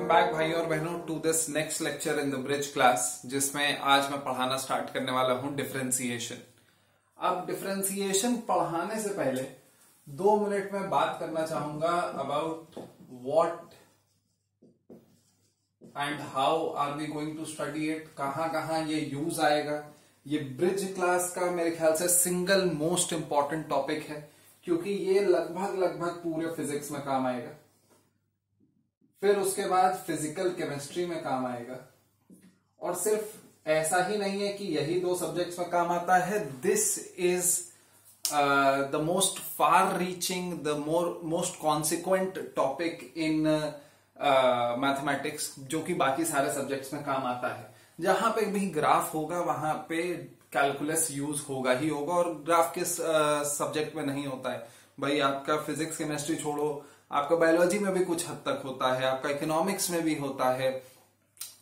Welcome back भाई और बहनों to this next lecture in the bridge class, जिसमें आज मैं पढ़ाना स्टार्ट करने वाला हूं डिफरेंशिएशन। अब डिफरेंशिएशन पढ़ाने से पहले 2 मिनट में बात करना चाहूंगा about what and how are we going to study it, कहां कहां ये यूज आएगा। ये ब्रिज क्लास का मेरे ख्याल से सिंगल मोस्ट इंपॉर्टेंट टॉपिक है, क्योंकि ये लगभग पूरे फिजिक्स में काम आएगा, फिर उसके बाद फिजिकल केमिस्ट्री में काम आएगा। और सिर्फ ऐसा ही नहीं है कि यही 2 सब्जेक्ट्स में काम आता है। This is the most far reaching, the most consequent topic in mathematics, जो कि बाकी सारे सब्जेक्ट्स में काम आता है। जहां पे भी ग्राफ होगा वहां पे कैलकुलस यूज होगा ही होगा। और ग्राफ किस सब्जेक्ट में नहीं होता है भाई, आपका फिजिक्स केमिस्ट्री छोड़ो, आपका बायोलॉजी में भी कुछ हद तक होता है, आपका इकोनॉमिक्स में भी होता है।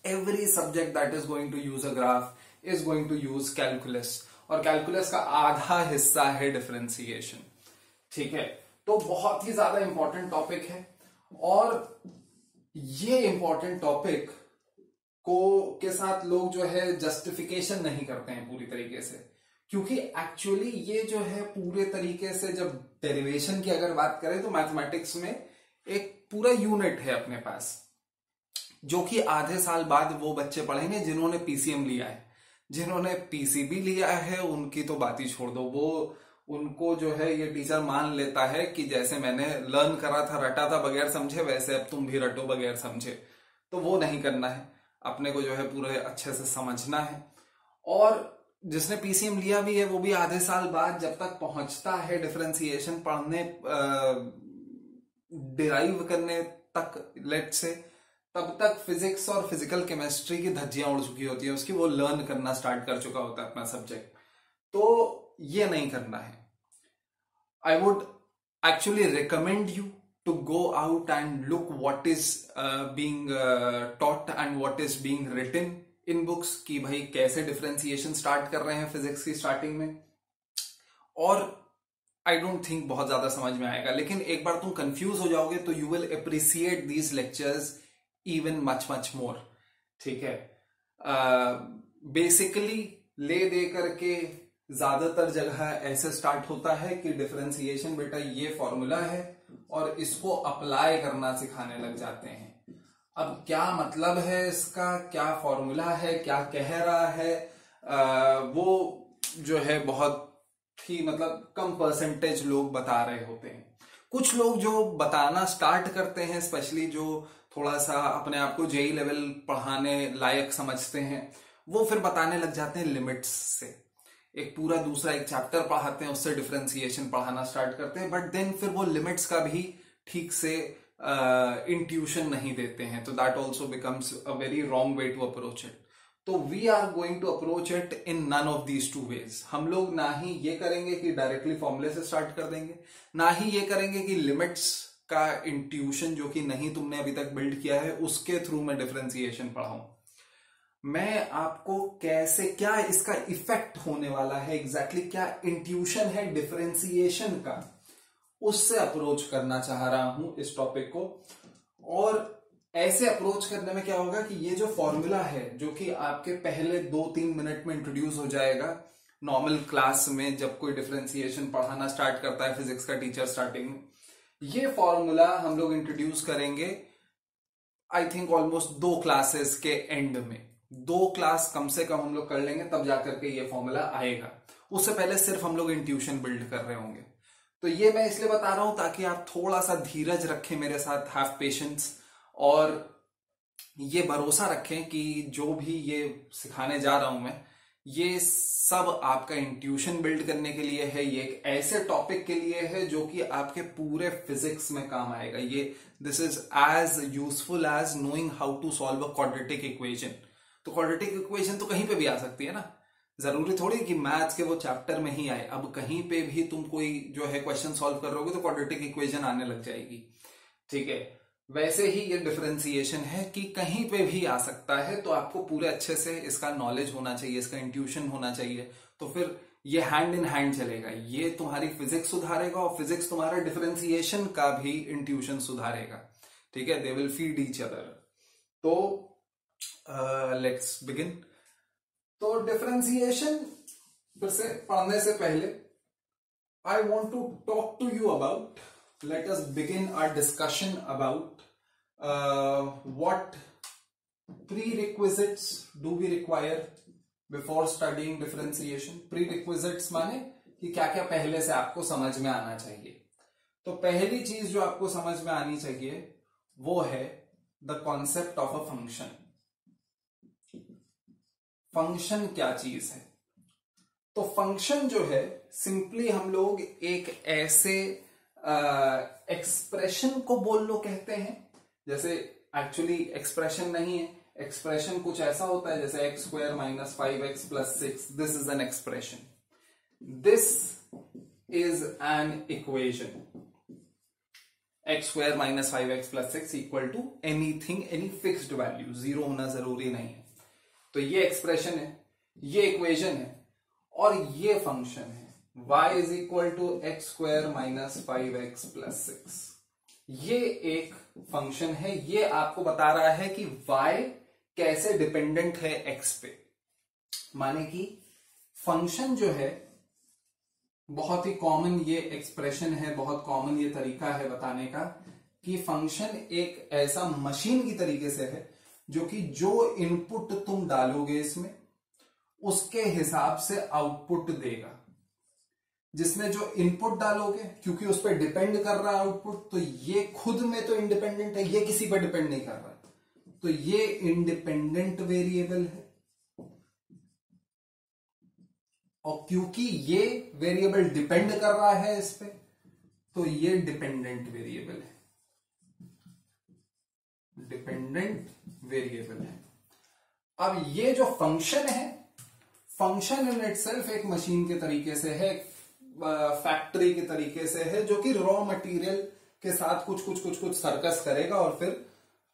Every subject that is going to use a graph is going to use calculus, और कैलकुलस का आधा हिस्सा है डिफरेंशिएशन। ठीक है, तो बहुत ही ज्यादा इंपॉर्टेंट टॉपिक है। और ये इंपॉर्टेंट टॉपिक के साथ लोग जो है जस्टिफिकेशन नहीं करते हैं पूरी तरीके से, क्योंकि एक्चुअली ये जो है पूरे तरीके से, जब डेरिवेशन की अगर बात करें तो मैथमेटिक्स में एक पूरा यूनिट है अपने पास, जो कि आधे साल बाद वो बच्चे पढ़ेंगे जिन्होंने पीसीएम लिया है। जिन्होंने पीसीबी लिया है उनकी तो बात ही छोड़ दो, वो उनको जो है ये टीचर मान लेता है कि जैसे मैंने लर्न करा था, रटा था बगैर समझे, वैसे अब तुम भी रटो बगैर समझे। तो वो नहीं करना है, अपने को जो है पूरे अच्छे से समझना है। और जिसने पीसीएम लिया भी है वो भी आधे साल बाद जब तक पहुंचता है डिफरेंशिएशन पढ़ने, डिराइव करने तक, लेट से, तब तक फिजिक्स और फिजिकल केमिस्ट्री की धज्जियां उड़ चुकी होती है उसकी, वो लर्न करना स्टार्ट कर चुका होता है अपना सब्जेक्ट। तो ये नहीं करना है। I would actually recommend you to go out and look what is being taught and what is being written in books, कि भाई कैसे डिफरेंशिएशन स्टार्ट कर रहे हैं फिजिक्स की स्टार्टिंग में। और आई डोंट थिंक बहुत ज्यादा समझ में आएगा, लेकिन एक बार तुम कंफ्यूज हो जाओगे तो you will appreciate these lectures even much more. ठीक है, बेसिकली ले दे करके ज्यादातर जगह ऐसे स्टार्ट होता है कि डिफरेंशिएशन बेटा ये फॉर्मूला है और इसको अप्लाई करना सिखाने लग जाते हैं। अब क्या मतलब है इसका, क्या फॉर्मूला है, क्या कह रहा है, वो जो है बहुत ही मतलब कम परसेंटेज लोग बता रहे होते हैं। कुछ लोग जो बताना स्टार्ट करते हैं, स्पेशली जो थोड़ा सा अपने आप को जेई लेवल पढ़ाने लायक समझते हैं, वो फिर बताने लग जाते हैं लिमिट्स से। एक पूरा दूसरा एक चैप्टर पढ़ाते हैं, उससे डिफरेंशिएशन पढ़ाना स्टार्ट करते हैं, बट देन फिर वो लिमिट्स का भी ठीक से इंट्यूशन नहीं देते हैं। तो that also becomes a very wrong way to approach it. तो we are going to approach it in none of these 2 ways. हम लोग ना ही ये करेंगे कि डायरेक्टली फॉर्मूले से स्टार्ट कर देंगे, ना ही ये करेंगे कि लिमिट्स का इंट्यूशन जो कि नहीं तुमने अभी तक बिल्ड किया है उसके थ्रू मैं डिफरेंशिएशन पढ़ाऊं। मैं आपको कैसे, क्या इसका इफेक्ट होने वाला है, एग्जैक्टली क्या इंट्यूशन है डिफरेंशिएशन का, उससे अप्रोच करना चाह रहा हूं इस टॉपिक को। और ऐसे अप्रोच करने में क्या होगा कि ये जो फॉर्मूला है, जो कि आपके पहले 2-3 मिनट में इंट्रोड्यूस हो जाएगा नॉर्मल क्लास में, जब कोई डिफरेंशिएशन पढ़ाना स्टार्ट करता है फिजिक्स का टीचर स्टार्टिंग में, ये फॉर्मूला हम लोग इंट्रोड्यूस करेंगे आई थिंक ऑलमोस्ट 2 क्लासेस के एंड में। 2 क्लास कम से कम हम लोग कर लेंगे, तब जाकर के ये फॉर्मूला आएगा। उससे पहले सिर्फ हम लोग इंट्यूशन बिल्ड कर रहे होंगे। तो ये मैं इसलिए बता रहा हूं ताकि आप थोड़ा सा धीरज रखें मेरे साथ, हैव पेशेंस, और ये भरोसा रखें कि जो भी ये सिखाने जा रहा हूं मैं, ये सब आपका इंट्यूशन बिल्ड करने के लिए है। ये एक ऐसे टॉपिक के लिए है जो कि आपके पूरे फिजिक्स में काम आएगा। ये this is as useful as knowing how to solve a quadratic equation. तो क्वाड्रेटिक इक्वेशन तो कहीं पे भी आ सकती है ना, जरूरी थोड़ी कि मैथ्स के वो चैप्टर में ही आए। अब कहीं पे भी तुम कोई जो है क्वेश्चन सॉल्व कर रहे हो तो क्वाड्रेटिक इक्वेशन आने लग जाएगी। ठीक है, वैसे ही ये डिफरेंशिएशन है कि कहीं पे भी आ सकता है। तो आपको पूरे अच्छे से इसका नॉलेज होना चाहिए, इसका इंट्यूशन होना चाहिए, तो फिर ये हैंड इन हैंड चलेगा। ये तुम्हारी फिजिक्स सुधारेगा और फिजिक्स तुम्हारा डिफरेंशिएशन का भी इंट्यूशन सुधारेगा। ठीक है, they will feed each other. तो लेट्स बिगिन। तो डिफरेंशिएशन फिर से पढ़ने से पहले I want to talk to you about, let us begin our discussion about what prerequisites do we require before studying differentiation। prerequisites माने कि क्या क्या पहले से आपको समझ में आना चाहिए। तो पहली चीज जो आपको समझ में आनी चाहिए वो है the concept of a function. Function क्या चीज है? तो फंक्शन जो है सिंपली हम लोग एक ऐसे एक्सप्रेशन को बोल लो कहते हैं, जैसे एक्चुअली एक्सप्रेशन नहीं है, एक्सप्रेशन कुछ ऐसा होता है जैसे x square minus 5x plus 6, this is an expression, this is an equation, x square minus 5x plus 6 equal to anything, any fixed value, zero होना जरूरी नहीं है। तो ये एक्सप्रेशन है, ये इक्वेशन है और ये फंक्शन है y is equal to x square minus 5x plus 6। ये एक फंक्शन है, ये आपको बता रहा है कि y कैसे डिपेंडेंट है x पे। माने कि फंक्शन जो है बहुत ही कॉमन ये एक्सप्रेशन है, बहुत कॉमन ये तरीका है बताने का कि फंक्शन एक ऐसा मशीन की तरीके से है जो कि जो इनपुट तुम डालोगे इसमें उसके हिसाब से आउटपुट देगा। जिसमें जो इनपुट डालोगे क्योंकि उस पर डिपेंड कर रहा है आउटपुट, तो ये खुद में तो इंडिपेंडेंट है, ये किसी पर डिपेंड नहीं कर रहा है, तो ये इंडिपेंडेंट वेरिएबल है। और क्योंकि ये वेरिएबल डिपेंड कर रहा है इस पे, तो ये डिपेंडेंट वेरिएबल है, डिपेंडेंट वेरिएबल है। अब ये जो फंक्शन है, फंक्शन इन इटसेल्फ एक मशीन के तरीके से है, फैक्ट्री के तरीके से है, जो कि रॉ मटेरियल के साथ कुछ कुछ कुछ कुछ सर्कस करेगा और फिर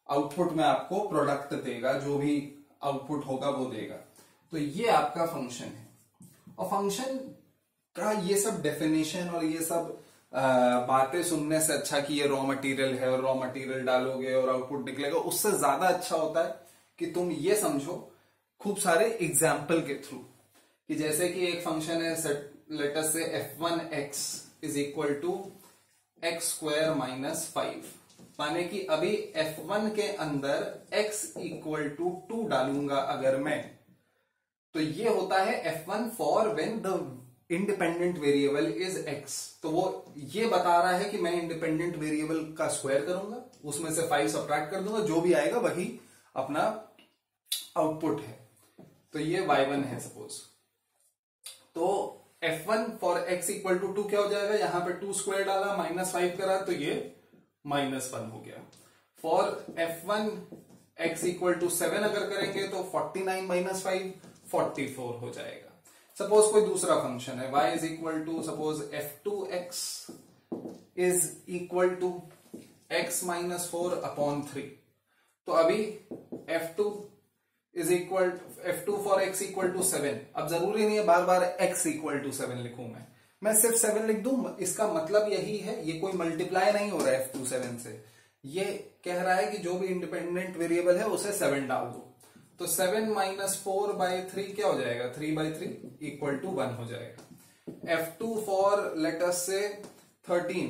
आउटपुट में आपको प्रोडक्ट देगा, जो भी आउटपुट होगा वो देगा। तो ये आपका फंक्शन है। और फंक्शन का ये सब डेफिनेशन और ये सब बातें सुनने से अच्छा कि ये रॉ मटेरियल है और रॉ मटेरियल डालोगे और आउटपुट निकलेगा, उससे ज्यादा अच्छा होता है कि तुम ये समझो खूब सारे एग्जाम्पल के थ्रू, कि जैसे कि एक फंक्शन है, let us say f1x is equal to x square minus 5, माने कि अभी f1 के अंदर x इक्वल टू 2 डालूंगा अगर मैं, तो ये होता है f1 for when the independent variable is x। तो वो ये बता रहा है कि मैं इंडिपेंडेंट वेरिएबल का स्क्वायर करूंगा, उसमें से 5 सब्ट्रैक्ट कर दूंगा, जो भी आएगा वही अपना आउटपुट है। तो ये y1 है सपोज। तो f1 for x equal to 2 क्या हो जाएगा, यहां पे 2 स्क्वायर डाला, माइनस 5 करा, तो ये -1 हो गया। For f1 x equal to 7 अगर करेंगे तो 49 माइनस 5 44 हो जाएगा। सपोज कोई दूसरा फंक्शन है, y is equal to suppose f2x is equal to x minus 4 upon 3। तो अभी f2 is equal f2 for x equal to 7। अब जरूरी नहीं है बार बार x इक्वल टू 7 लिखूं, मैं सिर्फ 7 लिख दूं। इसका मतलब यही है, ये कोई मल्टीप्लाई नहीं हो रहा है f2 7 से, ये कह रहा है कि जो भी इंडिपेंडेंट वेरिएबल है उसे 7 डाल दो। तो 7 माइनस 4 बाई 3 क्या हो जाएगा, 3 बाई 3 इक्वल टू 1 हो जाएगा। f2 फॉर लेट अस से 13,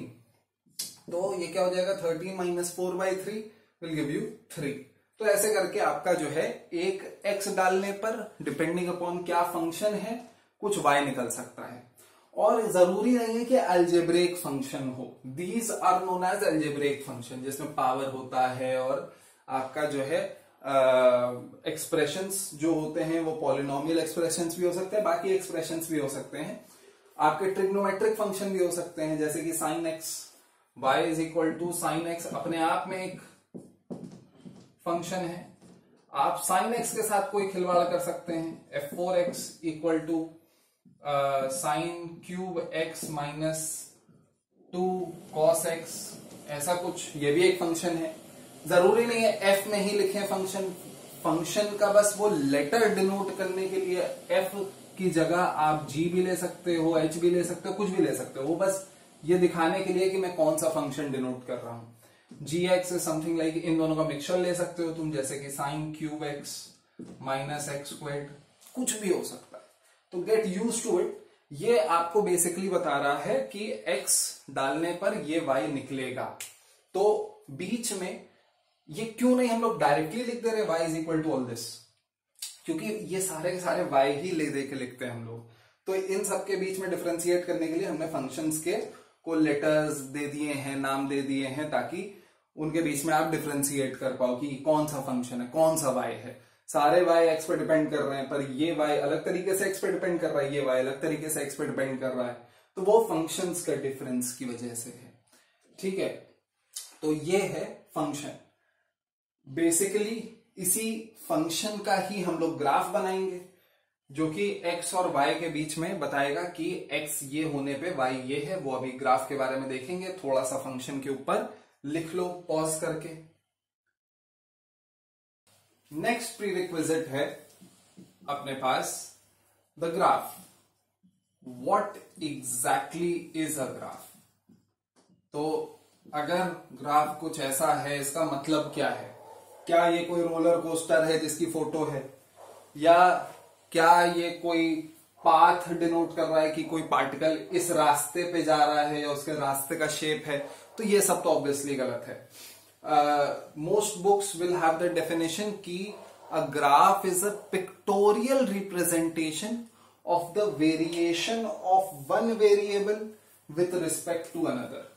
तो ये क्या हो जाएगा, 13 minus 4 by 3 will give you 3। तो ऐसे करके आपका जो है एक x डालने पर डिपेंडिंग अपॉन क्या फंक्शन है कुछ y निकल सकता है। और जरूरी नहीं है कि अलजेब्रिक फंक्शन हो, these are known as algebraic function, जिसमें पावर होता है और आपका जो है एक्सप्रेशंस जो होते हैं वो पॉलिनोमियल एक्सप्रेशंस भी हो सकते हैं, बाकी एक्सप्रेशंस भी हो सकते हैं, आपके ट्रिग्नोमेट्रिक फंक्शन भी हो सकते हैं, जैसे कि sine x, y is equal to sine x अपने आप में एक फंक्शन है। आप साइन एक्स के साथ कोई खिलवाड़ कर सकते हैं, f4x equal to sine cube x minus 2 cos x, ऐसा कुछ, ये भी एक फंक्शन है। जरूरी नहीं है f में ही लिखें फंक्शन, फंक्शन का बस वो लेटर डिनोट करने के लिए f की जगह आप g भी ले सकते हो, h भी ले सकते हो, कुछ भी ले सकते हो, वो बस ये दिखाने के लिए कि मैं कौन सा फंक्शन डिनोट कर रहा हूं। gx इज समथिंग लाइक, इन दोनों का मिक्सचर ले सकते हो तुम, जैसे कि sine cube x minus x squared, कुछ भी हो सकता है। तो गेट यूज टू इट। ये आपको बेसिकली बता रहा है कि x डालने पर ये y निकलेगा। तो बीच में ये क्यों नहीं हम लोग डायरेक्टली लिख दे रहे y is equal to all this, क्योंकि ये सारे के सारे y ही ले दे के लिखते हैं हम लोग। तो इन सब के बीच में डिफरेंशिएट करने के लिए हमने फंक्शंस के को लेटर्स दे दिए हैं, नाम दे दिए हैं, ताकि उनके बीच में आप डिफरेंशिएट कर पाओ कि कौन सा फंक्शन है, कौन सा y है। सारे y x पे डिपेंड कर रहे हैं, पर ये y अलग तरीके से x पे डिपेंड कर रहा है, ये y अलग तरीके से x पे डिपेंड कर रहा है। तो वो फंक्शंस का डिफरेंस की वजह से है। ठीक है, तो ये है फंक्शन। बेसिकली इसी फंक्शन का ही हम लोग ग्राफ बनाएंगे, जो कि x और y के बीच में बताएगा कि x ये होने पे y ये है। वो अभी ग्राफ के बारे में देखेंगे। थोड़ा सा फंक्शन के ऊपर लिख लो पॉज करके। नेक्स्ट प्रीरिक्विजिट है अपने पास the graph. What exactly is a graph? तो अगर ग्राफ कुछ ऐसा है, इसका मतलब क्या है? क्या ये कोई रोलर कोस्टर है जिसकी फोटो है, या क्या ये कोई पाथ डिनोट कर रहा है कि कोई पार्टिकल इस रास्ते पे जा रहा है या उसके रास्ते का शेप है? तो ये सब तो ऑब्वियसली गलत है। Most books will have the definition कि a graph is a pictorial representation of the variation of one variable with respect to another.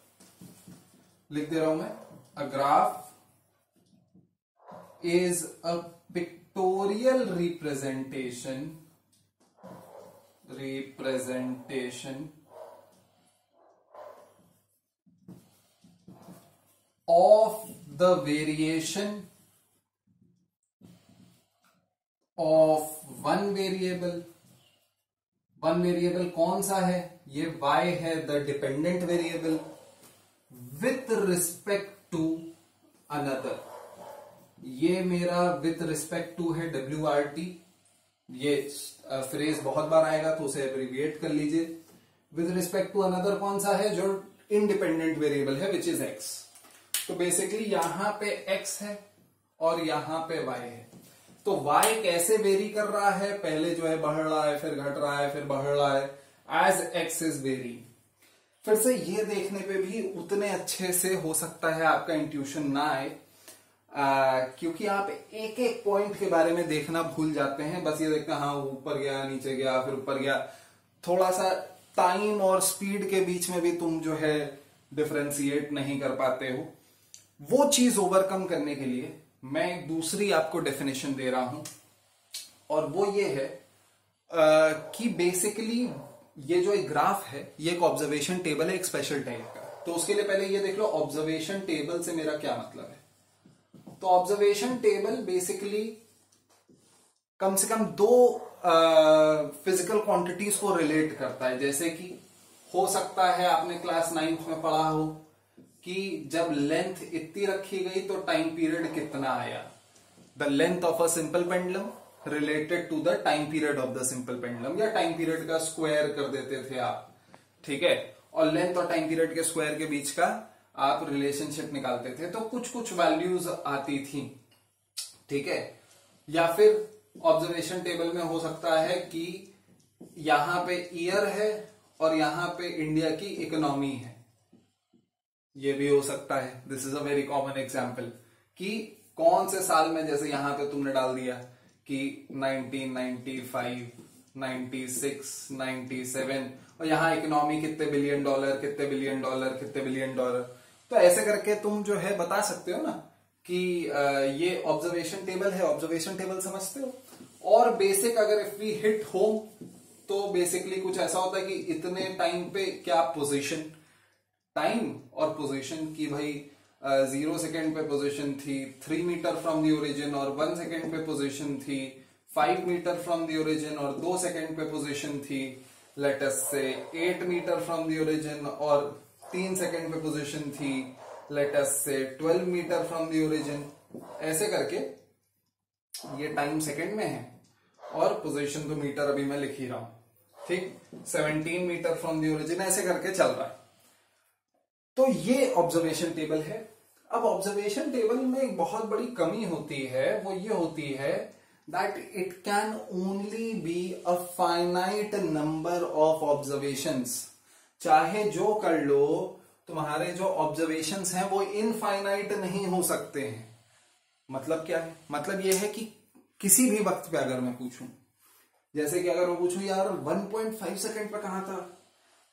लिख दे रहा हूं मैं, a graph is a pictorial representation of the variation of one variable। One variable कौन सा है? ये y है, the dependent variable, with respect to another. ये मेरा विथ रिस्पेक्ट टू है WRT। ये फ्रेज बहुत बार आएगा तो उसे एब्रिविएट कर लीजिए। विथ रिस्पेक्ट टू अनदर कौन सा है? जो इंडिपेंडेंट वेरिएबल है, विच इज x। तो बेसिकली यहां पे x है और यहां पे y है। तो y कैसे वेरी कर रहा है? पहले जो है बढ़ रहा है, फिर घट रहा है, फिर बढ़ रहा है, एज x इज वेरी। फिर से ये देखने पे भी उतने अच्छे से हो सकता है आपका इंट्यूशन ना आए, क्योंकि आप एक एक पॉइंट के बारे में देखना भूल जाते हैं। बस ये देखते हैं हाँ ऊपर गया, नीचे गया, फिर ऊपर गया। थोड़ा सा टाइम और स्पीड के बीच में भी तुम जो है डिफरेंशिएट नहीं कर पाते हो। वो चीज ओवरकम करने के लिए मैं एक दूसरी आपको डेफिनेशन दे रहा हूं, और वो ये है कि बेसिकली ये जो एक ग्राफ है, ये एक ऑब्जर्वेशन टेबल है, एक स्पेशल टाइप का। तो उसके लिए पहले ये देख लो ऑब्जर्वेशन टेबल से मेरा क्या मतलब है। तो ऑब्जर्वेशन टेबल बेसिकली कम से कम दो फिजिकल क्वांटिटीज को रिलेट करता है। जैसे कि हो सकता है आपने क्लास 9th में पढ़ा हो कि जब लेंथ इतनी रखी गई तो टाइम पीरियड कितना आया। The length of a simple pendulum related to the time period of the simple pendulum, या टाइम पीरियड का स्क्वायर कर देते थे आप। ठीक है, और लेंथ और टाइम पीरियड के स्क्वायर के बीच का आप रिलेशनशिप निकालते थे, तो कुछ कुछ वैल्यूज आती थी। ठीक है, या फिर ऑब्जर्वेशन टेबल में हो सकता है कि यहां पे ईयर है और यहां पे इंडिया की इकोनॉमी है, ये भी हो सकता है। This is a very common example कि कौन से साल में, जैसे यहां पे तुमने डाल दिया कि 1995, 96, 97, और यहां इकोनॉमी कितने बिलियन डॉलर, कितने बिलियन डॉलर, कितने बिलियन डॉलर। तो ऐसे करके तुम जो है बता सकते हो ना कि ये ऑब्जर्वेशन टेबल है। ऑब्जर्वेशन टेबल समझते हो? और बेसिक अगर इफ वी हिट होम, तो बेसिकली कुछ ऐसा होता है कि इतने टाइम पे क्या पोजीशन, टाइम और पोजीशन की भाई 0 सेकेंड पे पोजीशन थी 3 मीटर फ्रॉम द ओरिजिन, और 1 सेकेंड पे पोजीशन थी 5 मीटर फ्रॉम द ओरिजिन, और 2 सेकेंड पे पोजीशन थी लेट अस से 8 मीटर फ्रॉम द ओरिजिन, और 3 सेकेंड पे पोजीशन थी लेट अस से 12 मीटर फ्रॉम द ओरिजिन। ऐसे करके ये टाइम सेकेंड में है और पोजीशन तो मीटर अभी मैं लिख ही रहा हूं। ठीक, 17 मीटर फ्रॉम द ओरिजिन, ऐसे करके चल रहा है। तो ये ऑब्जर्वेशन टेबल है। अब ऑब्जर्वेशन टेबल में एक बहुत बड़ी कमी होती है, वो ये होती है that it can only be a finite number of observations. चाहे जो कर लो, तुम्हारे जो ऑब्जर्वेशंस हैं वो इनफाइनाइट नहीं हो सकते हैं। मतलब क्या है? मतलब ये है कि किसी भी वक्त पे अगर मैं पूछूं, जैसे कि अगर मैं पूछूं यार 1.5 सेकंड पे कहां था,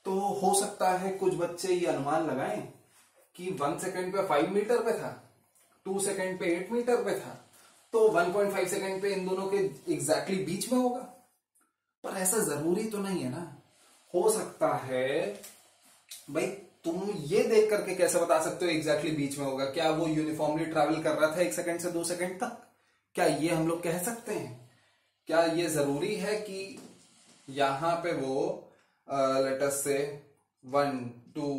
तो हो सकता है कुछ बच्चे ये अनुमान लगाएं कि 1 सेकंड पे 5 मीटर पे था, 2 सेकंड पे 8 मीटर पे था, तो 1.5 सेकंड पे इन दोनों के एग्जैक्टली बीच में होगा। पर ऐसा जरूरी तो नहीं है ना। हो सकता है भाई, तुम ये देख करके कैसे बता सकते हो एग्जैक्टली बीच में होगा? क्या वो यूनिफॉर्मली ट्रैवल कर रहा था 1 सेकंड से 2 सेकंड तक? क्या ये हम लोग कह सकते हैं? क्या ये जरूरी है कि यहां पे वो लेट अस से 1 2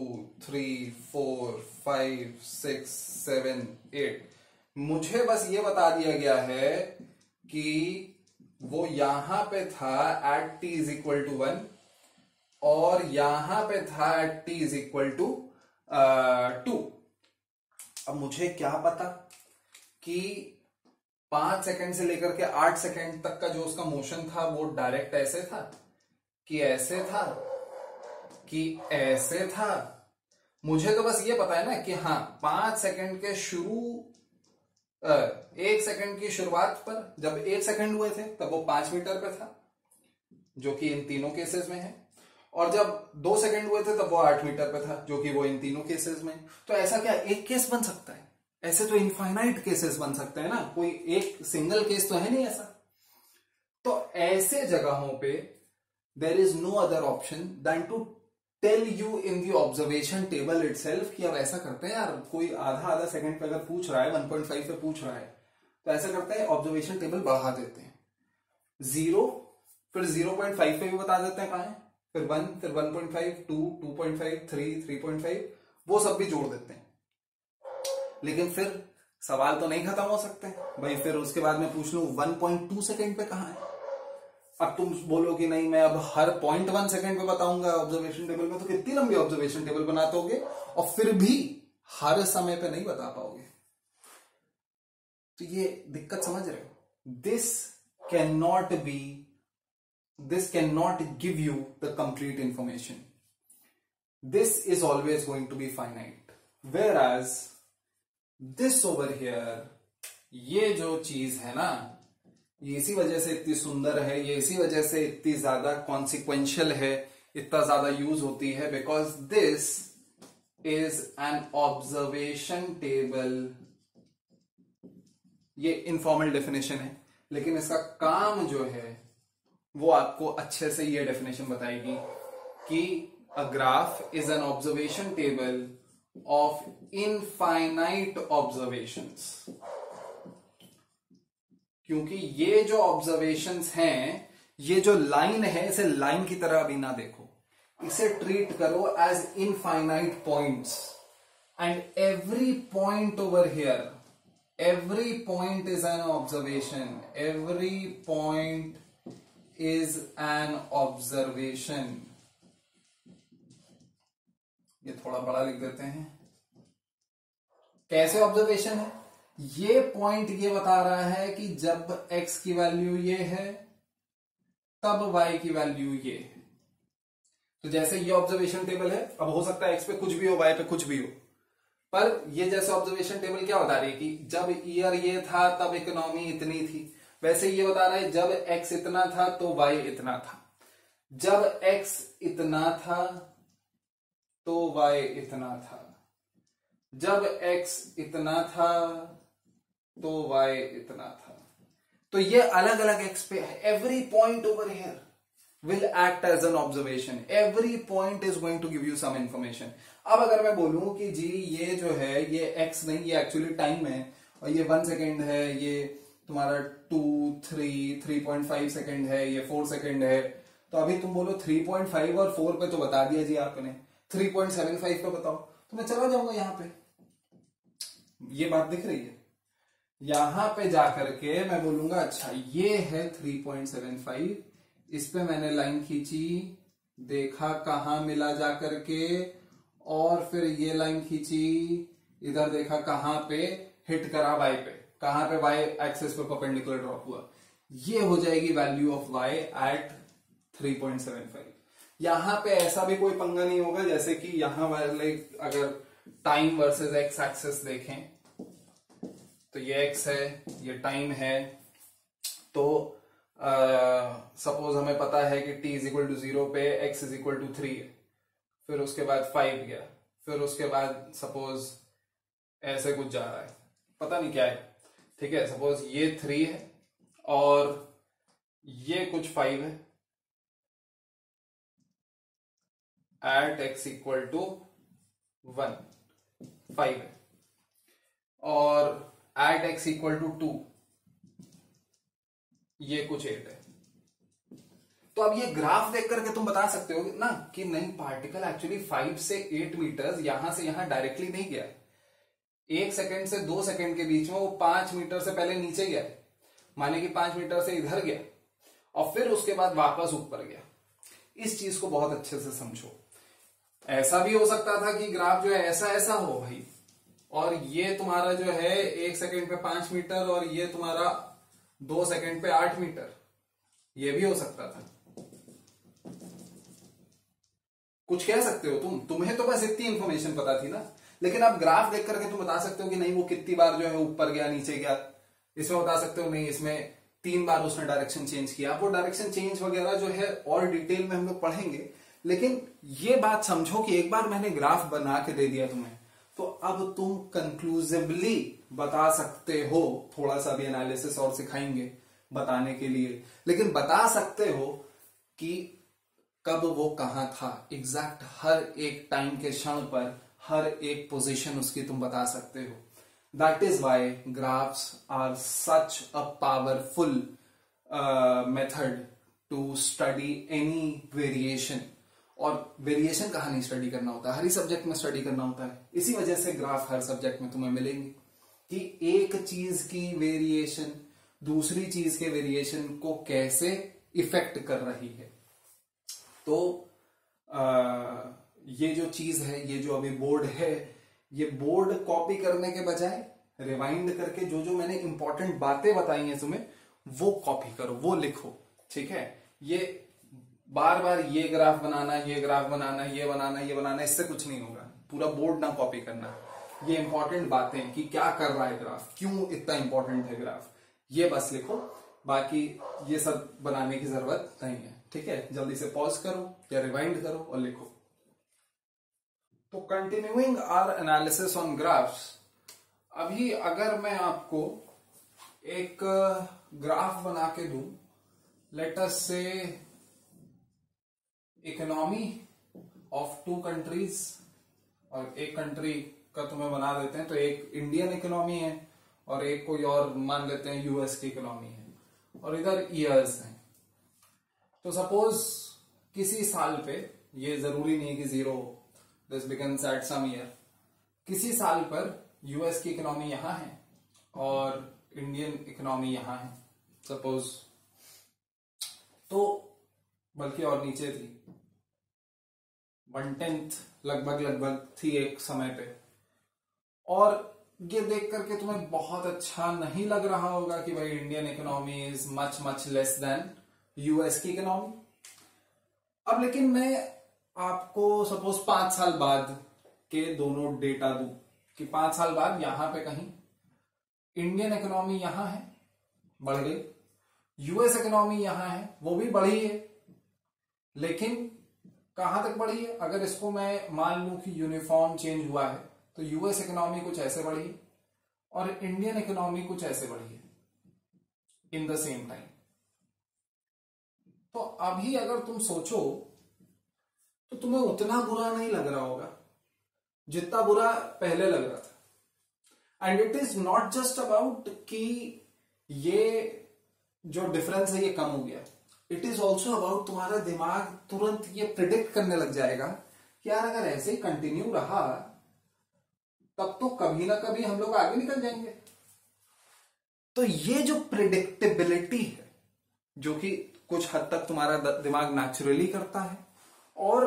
3 4 5 6 7 8, मुझे बस ये बता दिया गया है कि वो यहां पे था at t is equal to 1 और यहां पे था at t is equal to 2। अब मुझे क्या पता कि 5 सेकंड से लेकर के 8 सेकंड तक का जो उसका मोशन था वो डायरेक्ट ऐसे था कि ऐसे था कि ऐसे था। मुझे तो बस ये पता है ना कि हाँ 5 सेकंड के शुरू 1 सेकंड की शुरुआत पर जब 1 सेकंड हुए थे तब वो 5 मीटर पे था, जो कि इन तीनों केसेस में है, और जब 2 सेकंड हुए थे तब वो 8 मीटर पे था, जो कि वो इन तीनों केसेस में। तो ऐसा क्या एक केस बन सकता है? ऐसे तो इनफाइनाइट केसेस बन सकते हैं ना, कोई एक सिंगल केस तो है नहीं ऐसा। तो ऐसे जगहों पे there is no other option than to tell you in the observation table itself कि अब ऐसा करते हैं यार, कोई आधा सेकंड पे अगर पूछ रहा है, 1.5 पे पूछ रहा है, तो ऐसा करते हैं ऑब्जर्वेशन टेबल बढ़ा देते हैं 0, फिर 0.5 पे भी बता देते हैं कहां है, फिर 1, फिर 1.5, 2, 2.5, 3, 3.5, वो सब भी जोड़ देते हैं। लेकिन फिर सवाल तो नहीं खत्म हो सकते भाई। फिर उसके बाद में पूछ लूं 1.2 सेकंड पे कहां है। अब तुम बोलो कि नहीं मैं अब हर 0.1 सेकंड पे बताऊंगा ऑब्जर्वेशन टेबल में, तो कितनी लंबी ऑब्जर्वेशन टेबल बनाते होगे और फिर भी हर समय पे नहीं बता पाओगे। तो ये दिक्कत समझ रहे हो? this cannot give you the complete information. This is always going to be finite, whereas this over here, ये जो चीज है ना, ये इसी वजह से इतनी सुंदर है, ये इसी वजह से इतनी ज्यादा कॉन्सिक्वेंशियल है, इतना ज्यादा यूज होती है, because this is N observation table. ये इनफॉर्मल डेफिनेशन है, लेकिन इसका काम जो है वो आपको अच्छे से ये डेफिनेशन बताएगी कि a graph is an observation table of infinite observations. क्योंकि ये जो ऑब्जर्वेशंस हैं, ये जो लाइन है, इसे लाइन की तरह अभी ना देखो, इसे ट्रीट करो as infinite points, and every point over here, every point is an observation, every point is an observation। ये थोड़ा बड़ा लिख देते हैं। कैसे ऑब्जर्वेशन है? ये पॉइंट ये बता रहा है कि जब x की वैल्यू ये है तब y की वैल्यू ये है। तो जैसे ये ऑब्जर्वेशन टेबल है, अब हो सकता है x पे कुछ भी हो, y पे कुछ भी हो, पर ये जैसे ऑब्जर्वेशन टेबल क्या बता रही है कि जब ईयर ये था तब इकोनॉमी इतनी थी, वैसे ये बता रहा है जब x इतना था तो y इतना था, जब x इतना था तो y इतना था, जब x इतना था तो y इतना था। तो ये अलग अलग x पे है। Every point over here will act as an observation. Every point is going to give you some information. अब अगर मैं बोलूं कि जी ये जो है ये x नहीं, ये एक्चुअली टाइम है और ये 1 सेकेंड है, ये तुम्हारा 2, 3, 3.5 सेकेंड है, ये 4 सेकेंड है, तो अभी तुम बोलो 3.5 और 4 पे तो बता दिया जी आपने, 3.75 पे बताओ, तो मैं चला जाऊंगा यहां पे। ये बात दिख रही है? यहां पे जाकर के मैं बोलूंगा अच्छा ये है 3.75, इस पे मैंने लाइन खींची, देखा कहां मिला जाकर के, और फिर ये लाइन खींची, इधर देखा कहां पे हिट करा y पे, कहां पे y एक्सिस पे परपेंडिकुलर ड्रॉप हुआ, ये हो जाएगी वैल्यू ऑफ y एट 3.75। यहां पे ऐसा भी कोई पंगा नहीं होगा जैसे कि यहां वाले अगर टाइम वर्सेस एक्स एक्सिस देखें तो ये x है, ये टाइम है, तो सपोज हमें पता है कि t इज इक्वल टू 0 पे x इज इक्वल टू 3 है, फिर उसके बाद 5 गया, फिर उसके बाद सपोज ऐसे कुछ जा रहा है, पता नहीं क्या है, ठीक है, सपोज ये 3 है और ये कुछ 5 है एट x इक्वल टू 1, 5 है, और एट x इक्वल टू 2 ये कुछ 8 है। तो अब ये ग्राफ देख करके तुम बता सकते हो ना कि नहीं, पार्टिकल एक्चुअली 5 से 8 मीटर्स यहां से यहां डायरेक्टली नहीं गया, 1 सेकंड से 2 सेकंड के बीच में वो 5 मीटर से पहले नीचे गया, माने कि 5 मीटर से इधर गया और फिर उसके बाद वापस ऊपर गया। इस चीज को बहुत अच्छे से समझो। ऐसा भी हो सकता था कि ग्राफ जो है ऐसा ऐसा हो भाई, और ये तुम्हारा जो है 1 सेकंड पे 5 मीटर और ये तुम्हारा 2 सेकंड पे 8 मीटर, ये भी हो सकता था। कुछ कह सकते हो तुम्हें तो बस इतनी इंफॉर्मेशन पता थी ना, लेकिन आप ग्राफ देख करके तुम बता सकते हो कि नहीं वो कितनी बार जो है ऊपर गया नीचे गया, इसमें बता सकते हो नहीं इसमें 3 बार उसने डायरेक्शन चेंज किया। वो डायरेक्शन चेंज वगैरह जो है और डिटेल में हम लोग पढ़ेंगे, लेकिन ये बात समझो कि एक बार मैंने ग्राफ बना के दे दिया तुम्हें, तो अब तुम कंक्लूसिवली बता सकते हो, थोड़ा सा भी एनालिसिस और सिखाएंगे बताने के लिए, लेकिन बता सकते हो कि कब वो कहां था एग्जैक्ट, हर एक टाइम के क्षण पर हर एक पोजीशन उसकी तुम बता सकते हो। That is why graphs are such a powerful method to study any variation. और वेरिएशन कहाँ नहीं स्टडी करना होता है, हर ही सब्जेक्ट में स्टडी करना होता है। इसी वजह से ग्राफ हर सब्जेक्ट में तुम्हें मिलेंगे कि एक चीज की वेरिएशन दूसरी चीज के वेरिएशन को कैसे इफेक्ट कर रही है। तो ये जो चीज है, ये जो अभी बोर्ड है, ये बोर्ड कॉपी करने के बजाय रिवाइंड करके जो जो मैंने इंपॉर्टेंट बातें बताई हैं तुम्हें वो कॉपी करो, वो लिखो, ठीक है। ये बार बार ये ग्राफ बनाना, ये ग्राफ बनाना, ये बनाना, ये बनाना, इससे कुछ नहीं होगा। पूरा बोर्ड ना कॉपी करना, ये इंपॉर्टेंट बातें कि क्या कर रहा है ग्राफ, क्यों इतना इंपॉर्टेंट है ग्राफ, ये बस लिखो। बाकी ये सब बनाने की जरूरत नहीं है, ठीक है। जल्दी से पॉज करो या रिवाइंड करो और लिखो। तो continuing our analysis on graphs, अभी अगर मैं आपको एक ग्राफ बना के दूं, लेट अस से इकोनॉमी ऑफ 2 कंट्रीज, और एक कंट्री का तुम्हें बना देते हैं, तो एक इंडियन इकोनॉमी है और एक कोई और मान लेते हैं यूएस की इकोनॉमी है, और इधर ईयर्स हैं। तो सपोज किसी साल पे, ये जरूरी नहीं है कि 0 हो, this begins at some year, किसी साल पर यूएस की इकोनॉमी यहां है और इंडियन इकोनॉमी यहां है सपोज, तो बल्कि और नीचे थी, 1/10 लगभग थी एक समय पे। और ये देख करके तुम्हें बहुत अच्छा नहीं लग रहा होगा कि भाई Indian economy is much much less than US की इकोनॉमी। अब लेकिन मैं आपको सपोज 5 साल बाद के दोनों डेटा दूं कि 5 साल बाद यहां पे कहीं इंडियन इकोनॉमी यहां है, बढ़ गई, यूएस इकोनॉमी यहां है, वो भी बढ़ी है, लेकिन कहां तक बढ़ी है। अगर इसको मैं मान लूं कि यूनिफॉर्म चेंज हुआ है, तो यूएस इकोनॉमी कुछ ऐसे बढ़ी है और इंडियन इकोनॉमी कुछ ऐसे बढ़ी है इन द सेम टाइम। तो अभी अगर तुम सोचो तो तुम्हें उतना बुरा नहीं लग रहा होगा जितना बुरा पहले लग रहा था। And it is not just about कि ये जो डिफरेंस है ये कम हो गया, इट इज ऑल्सो अबाउट तुम्हारा दिमाग तुरंत ये प्रिडिक्ट करने लग जाएगा कि यार अगर ऐसे ही कंटिन्यू रहा तब तो कभी ना कभी हम लोग आगे निकल जाएंगे। तो ये जो प्रिडिक्टेबिलिटी है, जो कि कुछ हद तक तुम्हारा दिमाग नेचुरली करता है, और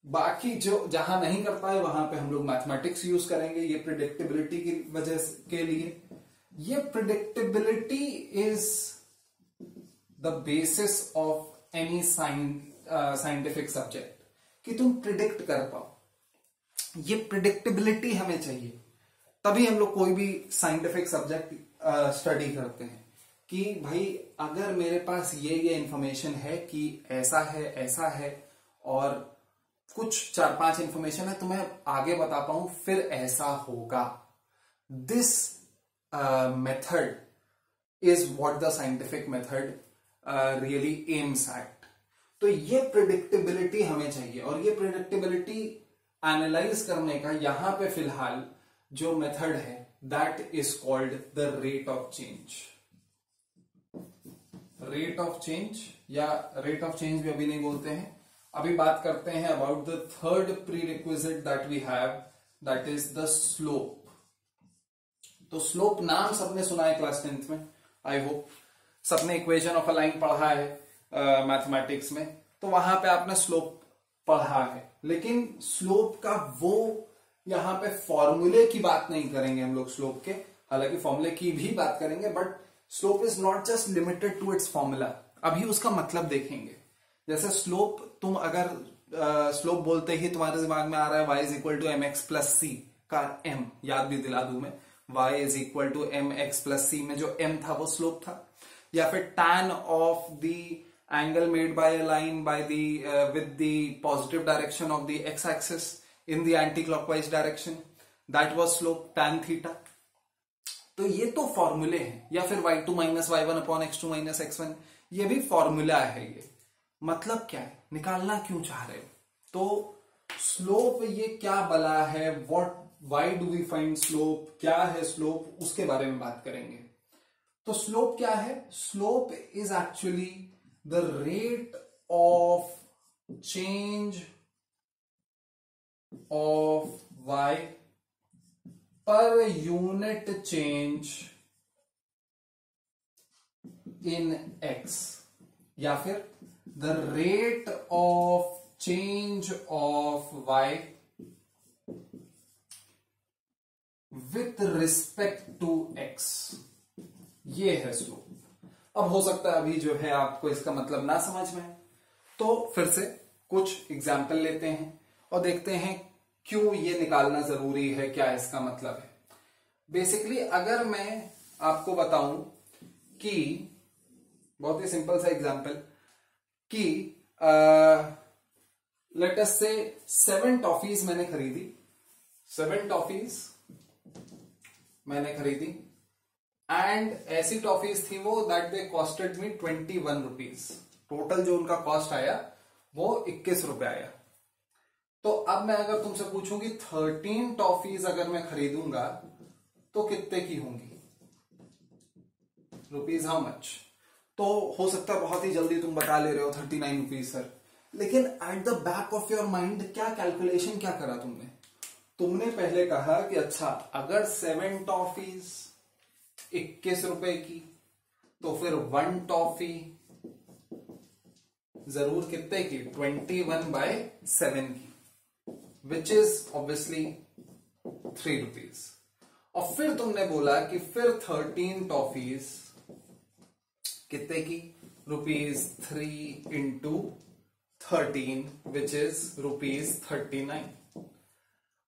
बाकी जो जहां नहीं करता है वहां पे हम लोग मैथमेटिक्स यूज करेंगे, ये प्रिडिक्टेबिलिटी की वजह के लिए। ये predictability is the basis of any scientific subject, कि तुम प्रिडिक्ट कर पाओ। ये प्रिडिक्टेबिलिटी हमें चाहिए, तभी हम लोग कोई भी साइंटिफिक सब्जेक्ट स्टडी करते हैं, कि भाई अगर मेरे पास ये इंफॉर्मेशन है कि ऐसा है और कुछ 4-5 इंफॉर्मेशन है तो मैं आगे बता पाऊं फिर ऐसा होगा। This method is what the scientific method really aims at. तो ये प्रिडिक्टेबिलिटी हमें चाहिए, और ये प्रिडिक्टेबिलिटी एनालाइज करने का यहां पे फिलहाल जो मेथड है that is called the rate of change. Rate of change, या रेट ऑफ चेंज भी अभी नहीं बोलते हैं, अभी बात करते हैं about the third prerequisite that we have, that is the slope. तो स्लोप नाम सबने सुना है क्लास 10th में, आई होप सबने इक्वेशन ऑफ अ लाइन पढ़ा है मैथमेटिक्स में, तो वहां पे आपने स्लोप पढ़ा है। लेकिन स्लोप का वो यहां पे फॉर्मूले की बात नहीं करेंगे हम लोग स्लोप के, हालांकि फॉर्मूले की भी बात करेंगे, but slope is not just limited to its formula. अभी उसका मतलब देखेंगे। जैसे स्लोप, तुम अगर स्लोप बोलते ही तुम्हारे दिमाग में आ रहा है y is equal to m x plus c का m, याद भी दिला दूं मैं, y is equal to m x plus c में जो m था वो स्लोप था। या फिर tan of the angle made bye a line by the with the positive direction of the x axis in the anti clockwise direction, that was slope tan theta. तो ये तो फॉर्मूले हैं। या फिर y2 minus y1 upon x2 minus x1, ये भी formula है। ये मतलब क्या है, निकालना क्यों चाह रहे हो? तो स्लोप ये क्या बला है, why do we find slope, क्या है स्लोप, उसके बारे में बात करेंगे। तो स्लोप क्या है? Slope is actually the rate of change of y per unit change in x, या फिर the rate of change of y with respect to x, ये है स्लोप। अब हो सकता है अभी जो है आपको इसका मतलब ना समझ में, तो फिर से कुछ एग्जाम्पल लेते हैं और देखते हैं क्यों ये निकालना जरूरी है, क्या इसका मतलब है। बेसिकली अगर मैं आपको बताऊं कि बहुत ही सिंपल सा एग्जांपल, कि लेट अस से 7 टॉफीज मैंने खरीदी, 7 टॉफीज मैंने खरीदी, एंड ऐसी टॉफीज थी वो that they costed me 21 rupees. Total जो उनका कॉस्ट आया वो 21 रुपए आया। तो अब मैं अगर तुमसे पूछूं कि 13 टॉफीज अगर मैं खरीदूंगा तो कितने की होंगी, रुपीज हाउ मच? तो हो सकता है बहुत ही जल्दी तुम बता ले रहे हो 39 रुपीज सर, लेकिन at the back of your mind क्या कैलकुलेशन क्या करा तुमने? तुमने पहले कहा कि अच्छा अगर 7 टॉफीज 21 रुपए की, तो फिर 1 टॉफी जरूर कितने की, 21/7 की, विच इज ऑब्वियसली 3 रुपीज। और फिर तुमने बोला कि फिर 13 टॉफीज कितने की, ₹3 इंटू 13 विच इज ₹39।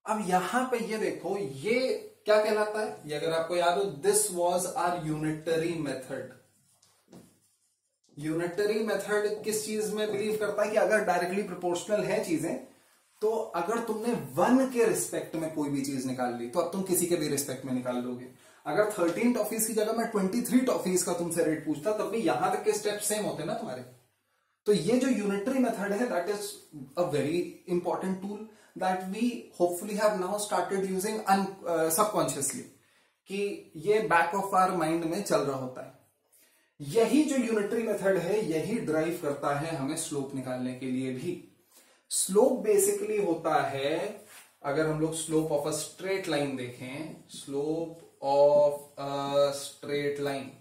अब यहां पे ये देखो, ये क्या कहलाता है, ये अगर आपको याद हो, this was our unitary method. Unitary method किस चीज में बिलीव करता है कि अगर डायरेक्टली प्रोपोर्शनल है चीजें, तो अगर तुमने 1 के रिस्पेक्ट में कोई भी चीज निकाल ली तो अब तुम किसी के भी रिस्पेक्ट में निकाल लोगे। अगर 13 टॉफीज की जगह मैं 23 टॉफीज का तुमसे रेट पूछता, तब भी यहां तक के स्टेप सेम होते ना तुम्हारे। तो ये जो यूनिटरी मेथड है that is a very important tool that we hopefully have now started using subconsciously, कि ये बैक ऑफ आवर माइंड में चल रहा होता है। यही जो यूनिटरी मेथड है यही ड्राइव करता है हमें स्लोप निकालने के लिए भी। स्लोप बेसिकली होता है, अगर हम लोग slope of a straight line देखें, slope of a straight line,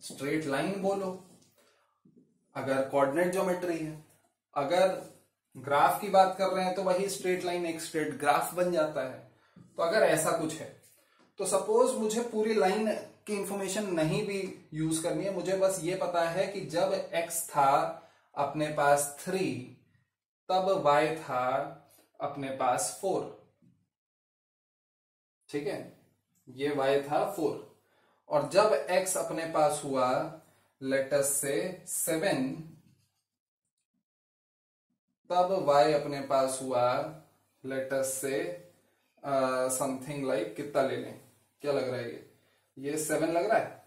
straight line बोलो अगर कोऑर्डिनेट ज्योमेट्री है, अगर ग्राफ की बात कर रहे हैं तो वही स्ट्रेट लाइन एक स्ट्रेट ग्राफ बन जाता है। तो अगर ऐसा कुछ है तो सपोज मुझे पूरी लाइन की इंफॉर्मेशन नहीं भी यूज करनी है, मुझे बस ये पता है कि जब x था अपने पास 3 तब y था अपने पास 4। ठीक है, ये y था 4 और जब x अपने पास हुआ लेटस से 7 तब y अपने पास हुआ लेटस से समथिंग लाइक कितना ले लें, क्या लग रहा है ये 7 लग रहा है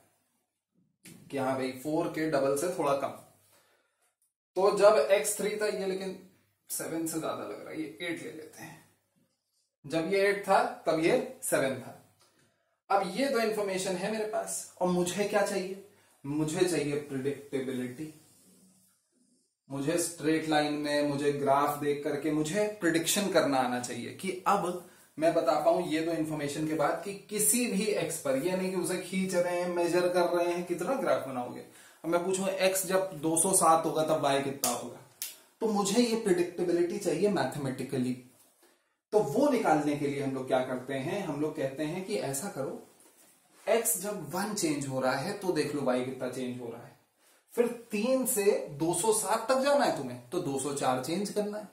कि हाँ भाई 4 के डबल से थोड़ा कम। तो जब x 3 था ये, लेकिन 7 से ज्यादा लग रहा है, ये 8 ले लेते हैं। जब ये 8 था तब ये 7 था। अब ये दो इंफॉर्मेशन है मेरे पास और मुझे क्या चाहिए, मुझे चाहिए प्रिडिक्टेबिलिटी। मुझे स्ट्रेट लाइन में, मुझे ग्राफ देख करके मुझे प्रिडिक्शन करना आना चाहिए कि अब मैं बता पाऊं ये दो इंफॉर्मेशन के बाद कि किसी भी एक्स पर, ये नहीं कि उसे खींच रहे हैं, मेजर कर रहे हैं, कितना ग्राफ बनाओगे। अब मैं पूछूं एक्स जब 207 होगा तब वाई कितना होगा, तो मुझे ये प्रिडिक्टेबिलिटी चाहिए मैथमेटिकली। तो वो निकालने के लिए हम लोग क्या करते हैं, हम लोग कहते हैं कि ऐसा करो, एक्स जब 1 चेंज हो रहा है तो देख लो वाई कितना चेंज हो रहा है। फिर 3 से 207 तक जाना है तुम्हें तो 204 चेंज करना है,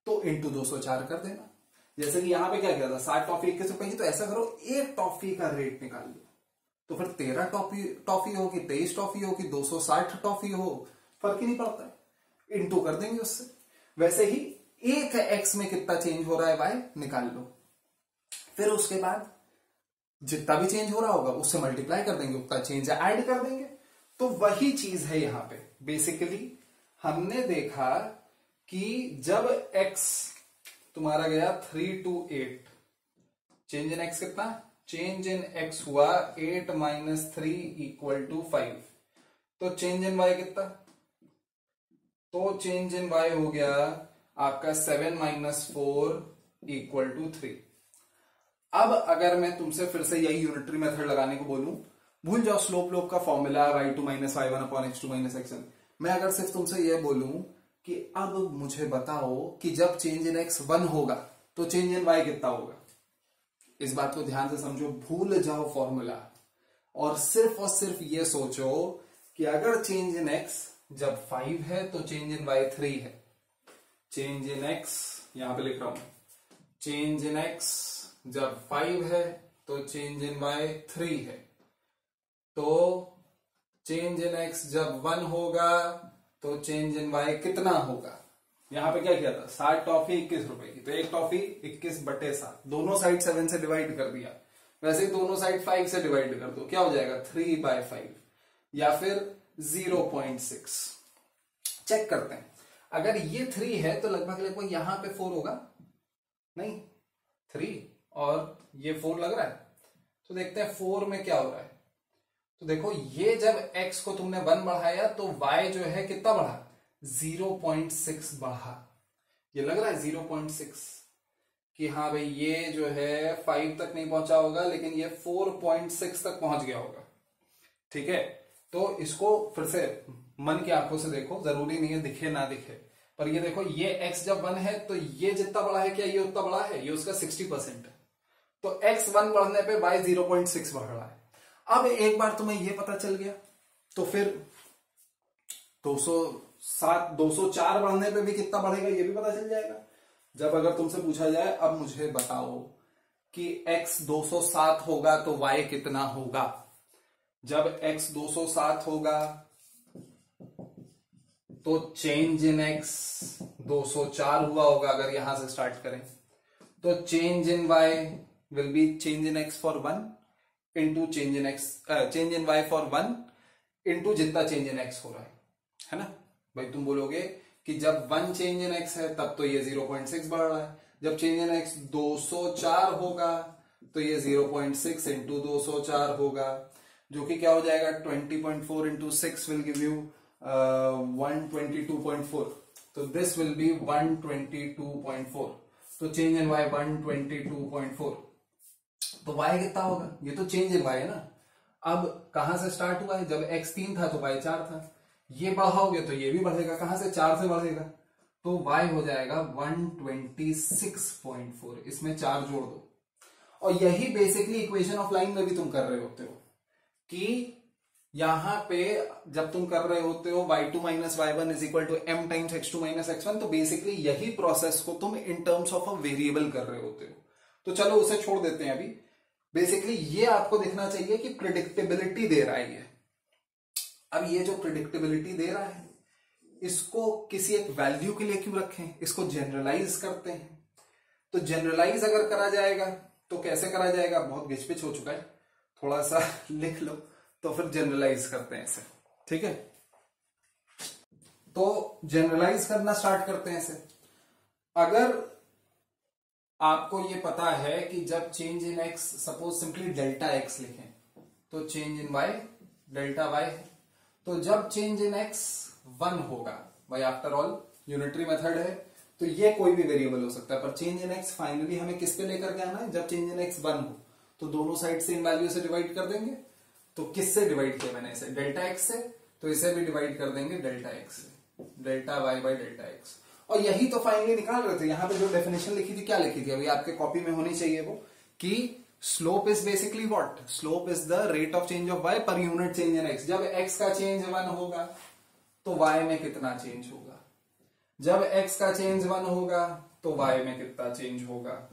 तो इंटू 204 कर देना। जैसे कि यहां पे क्या किया था, 60 टॉफी 21 रुपए की, तो ऐसा करो एक टॉफी का रेट निकाल लो, तो फिर 13 टॉफी हो कि 23 टॉफी हो कि 260 टॉफी हो, फर्क ही नहीं पड़ता है, इंटू कर देंगे उससे। वैसे ही एक एक्स में कितना चेंज हो रहा है वाई निकाल लो, फिर उसके बाद जितना भी चेंज हो रहा होगा उससे मल्टीप्लाई कर देंगे, उतना चेंज ऐड कर देंगे। तो वही चीज है यहां पे। बेसिकली हमने देखा कि जब x तुम्हारा गया 3 to 8, चेंज इन x कितना, चेंज इन x हुआ 8 - 3 = 5। तो चेंज इन y कितना, तो चेंज इन y हो गया आपका 7 - 4 = 3। अब अगर मैं तुमसे फिर से यही यूनिटरी मेथड लगाने को बोलूं, भूल जाओ स्लोप लोप का formula y2 - y1 x2 - x1। मैं अगर सिर्फ तुमसे यह बोलूं कि अब मुझे बताओ कि जब चेंज इन x 1 होगा तो चेंज इन y कितना होगा। इस बात को ध्यान से समझो, भूल जाओ फॉर्मूला और सिर्फ ये सोचो कि अगर चेंज इन x जब 5 है तो चेंज इन y 3 है। चेंज इन x यहां पे लिख रहा हूं, चेंज इन x जब 5 है तो चेंज इन y 3 है। तो चेंज इन x जब 1 होगा तो चेंज इन y कितना होगा। यहां पे क्या किया था, 60 टॉफी 21 रुपए की, तो एक टॉफी 21/7, दोनों साइड 7 से डिवाइड कर दिया। वैसे ही दोनों साइड 5 से डिवाइड कर दो, क्या हो जाएगा 3/5 या फिर 0.6। चेक करते हैं, अगर ये 3 है तो लगभग यहां पे 4 होगा, नहीं 3 और ये 4 लग रहा है। तो देखते हैं 4 में क्या हो रहा है। तो देखो ये जब x को तुमने 1 बढ़ाया तो y जो है कितना बढ़ा, 0.6 बढ़ा। ये लग रहा है 0.6 कि हाँ भाई ये जो है 5 तक नहीं पहुंचा होगा लेकिन ये 4.6 तक पहुंच गया होगा। ठीक है, तो इसको फिर से मन की आंखों से देखो, जरूरी नहीं है दिखे ना दिखे, पर ये देखो ये x जब 1 है तो ये जितना बड़ा है, क्या ये उतना बड़ा है, ये उसका 60% है। तो x 1 बढ़ने पे y 0.6 बढ़ रहा है। अब एक बार तुम्हें ये पता चल गया तो फिर 204 बढ़ने पे भी कितना बढ़ेगा ये भी पता चल जाएगा। जब अगर तुमसे पूछा जाए अब मुझे बताओ कि x 207 होगा तो y कितना होगा, जब x 207 होगा तो चेंज इन x 204 हुआ होगा। अगर यहां से स्टार्ट करें तो change in y will be change in x for 1 into change in y for 1 into जितना चेंज इन x हो रहा है ना भाई। तुम बोलोगे कि जब 1 चेंज इन x है तब तो ये 0.6 बढ़ रहा है, जब चेंज इन x 204 होगा तो ये 0.6 इंटू 204 होगा, जो कि क्या हो जाएगा 20.4 इंटू 6 विल गिव यू 122.4। तो दिस विल बी 122.4। तो चेंज इन y 122.4। तो y कितना होगा, ये तो चेंज इन y है ना। अब कहां से स्टार्ट हुआ है, जब x 3 था तो y 4 था, ये बढ़ाओगे तो ये भी बढ़ेगा, कहां से 4 से बढ़ेगा। तो y हो जाएगा 126.4, इसमें 4 जोड़ दो। और यही बेसिकली इक्वेशन ऑफ लाइन में भी तुम कर रहे होते हो कि यहां पे जब तुम कर रहे होते हो y2 minus y1 is equal to m times x2 minus x1, तो बेसिकली यही प्रोसेस को तुम in terms of a variable कर रहे होते हो। तो चलो उसे छोड़ देते हैं अभी। बेसिकली ये आपको दिखना चाहिए कि प्रिडिक्टेबिलिटी दे रहा है ये। अब ये जो प्रिडिक्टेबिलिटी दे रहा है इसको किसी एक वैल्यू के लिए क्यों रखें, इसको जनरलाइज करते हैं। तो जनरलाइज अगर करा जाएगा तो कैसे करा जाएगा, बहुत घिचपिच हो चुका है, थोड़ा सा लिख लो तो फिर जनरलाइज करते हैं इसे। ठीक है, तो जनरलाइज करना स्टार्ट करते हैं इसे। अगर आपको ये पता है कि जब change in x, suppose simply delta x लिखें, तो change in y delta y है। तो जब चेंज इन एक्स 1 होगा, भाई आफ्टर ऑल यूनिटरी मेथड है तो ये कोई भी वेरिएबल हो सकता है, पर चेंज इन एक्स फाइनली हमें किस पे लेकर के आना है, जब चेंज इन एक्स 1 हो तो दोनों साइड से इन वैल्यू से डिवाइड कर देंगे। तो किससे डिवाइड किया मैंने इसे, डेल्टा एक्स से, तो इसे भी डिवाइड कर देंगे डेल्टा एक्स से, delta y by delta x. और यही तो फाइनली निकाल रहे थे। यहां पे जो डेफिनेशन लिखी थी, क्या लिखी थी, अभी आपके कॉपी में होनी चाहिए वो, कि slope is basically what, slope is the rate of change of y per unit change in x. जब एक्स का चेंज 1 होगा तो वाई में कितना चेंज होगा, जब एक्स का चेंज 1 होगा तो वाई में कितना चेंज होगा।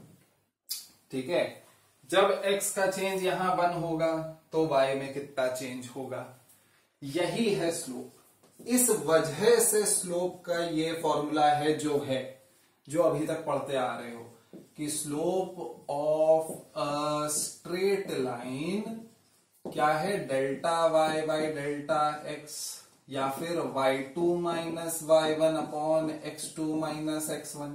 ठीक है, जब एक्स का चेंज यहां 1 होगा तो वाई में कितना चेंज होगा। यही है स्लोप। इस वजह से स्लोप का ये फॉर्मूला है जो अभी तक पढ़ते आ रहे हो, कि slope of a straight line क्या है, delta y by delta x, या फिर y2 minus y1 upon x2 minus x1,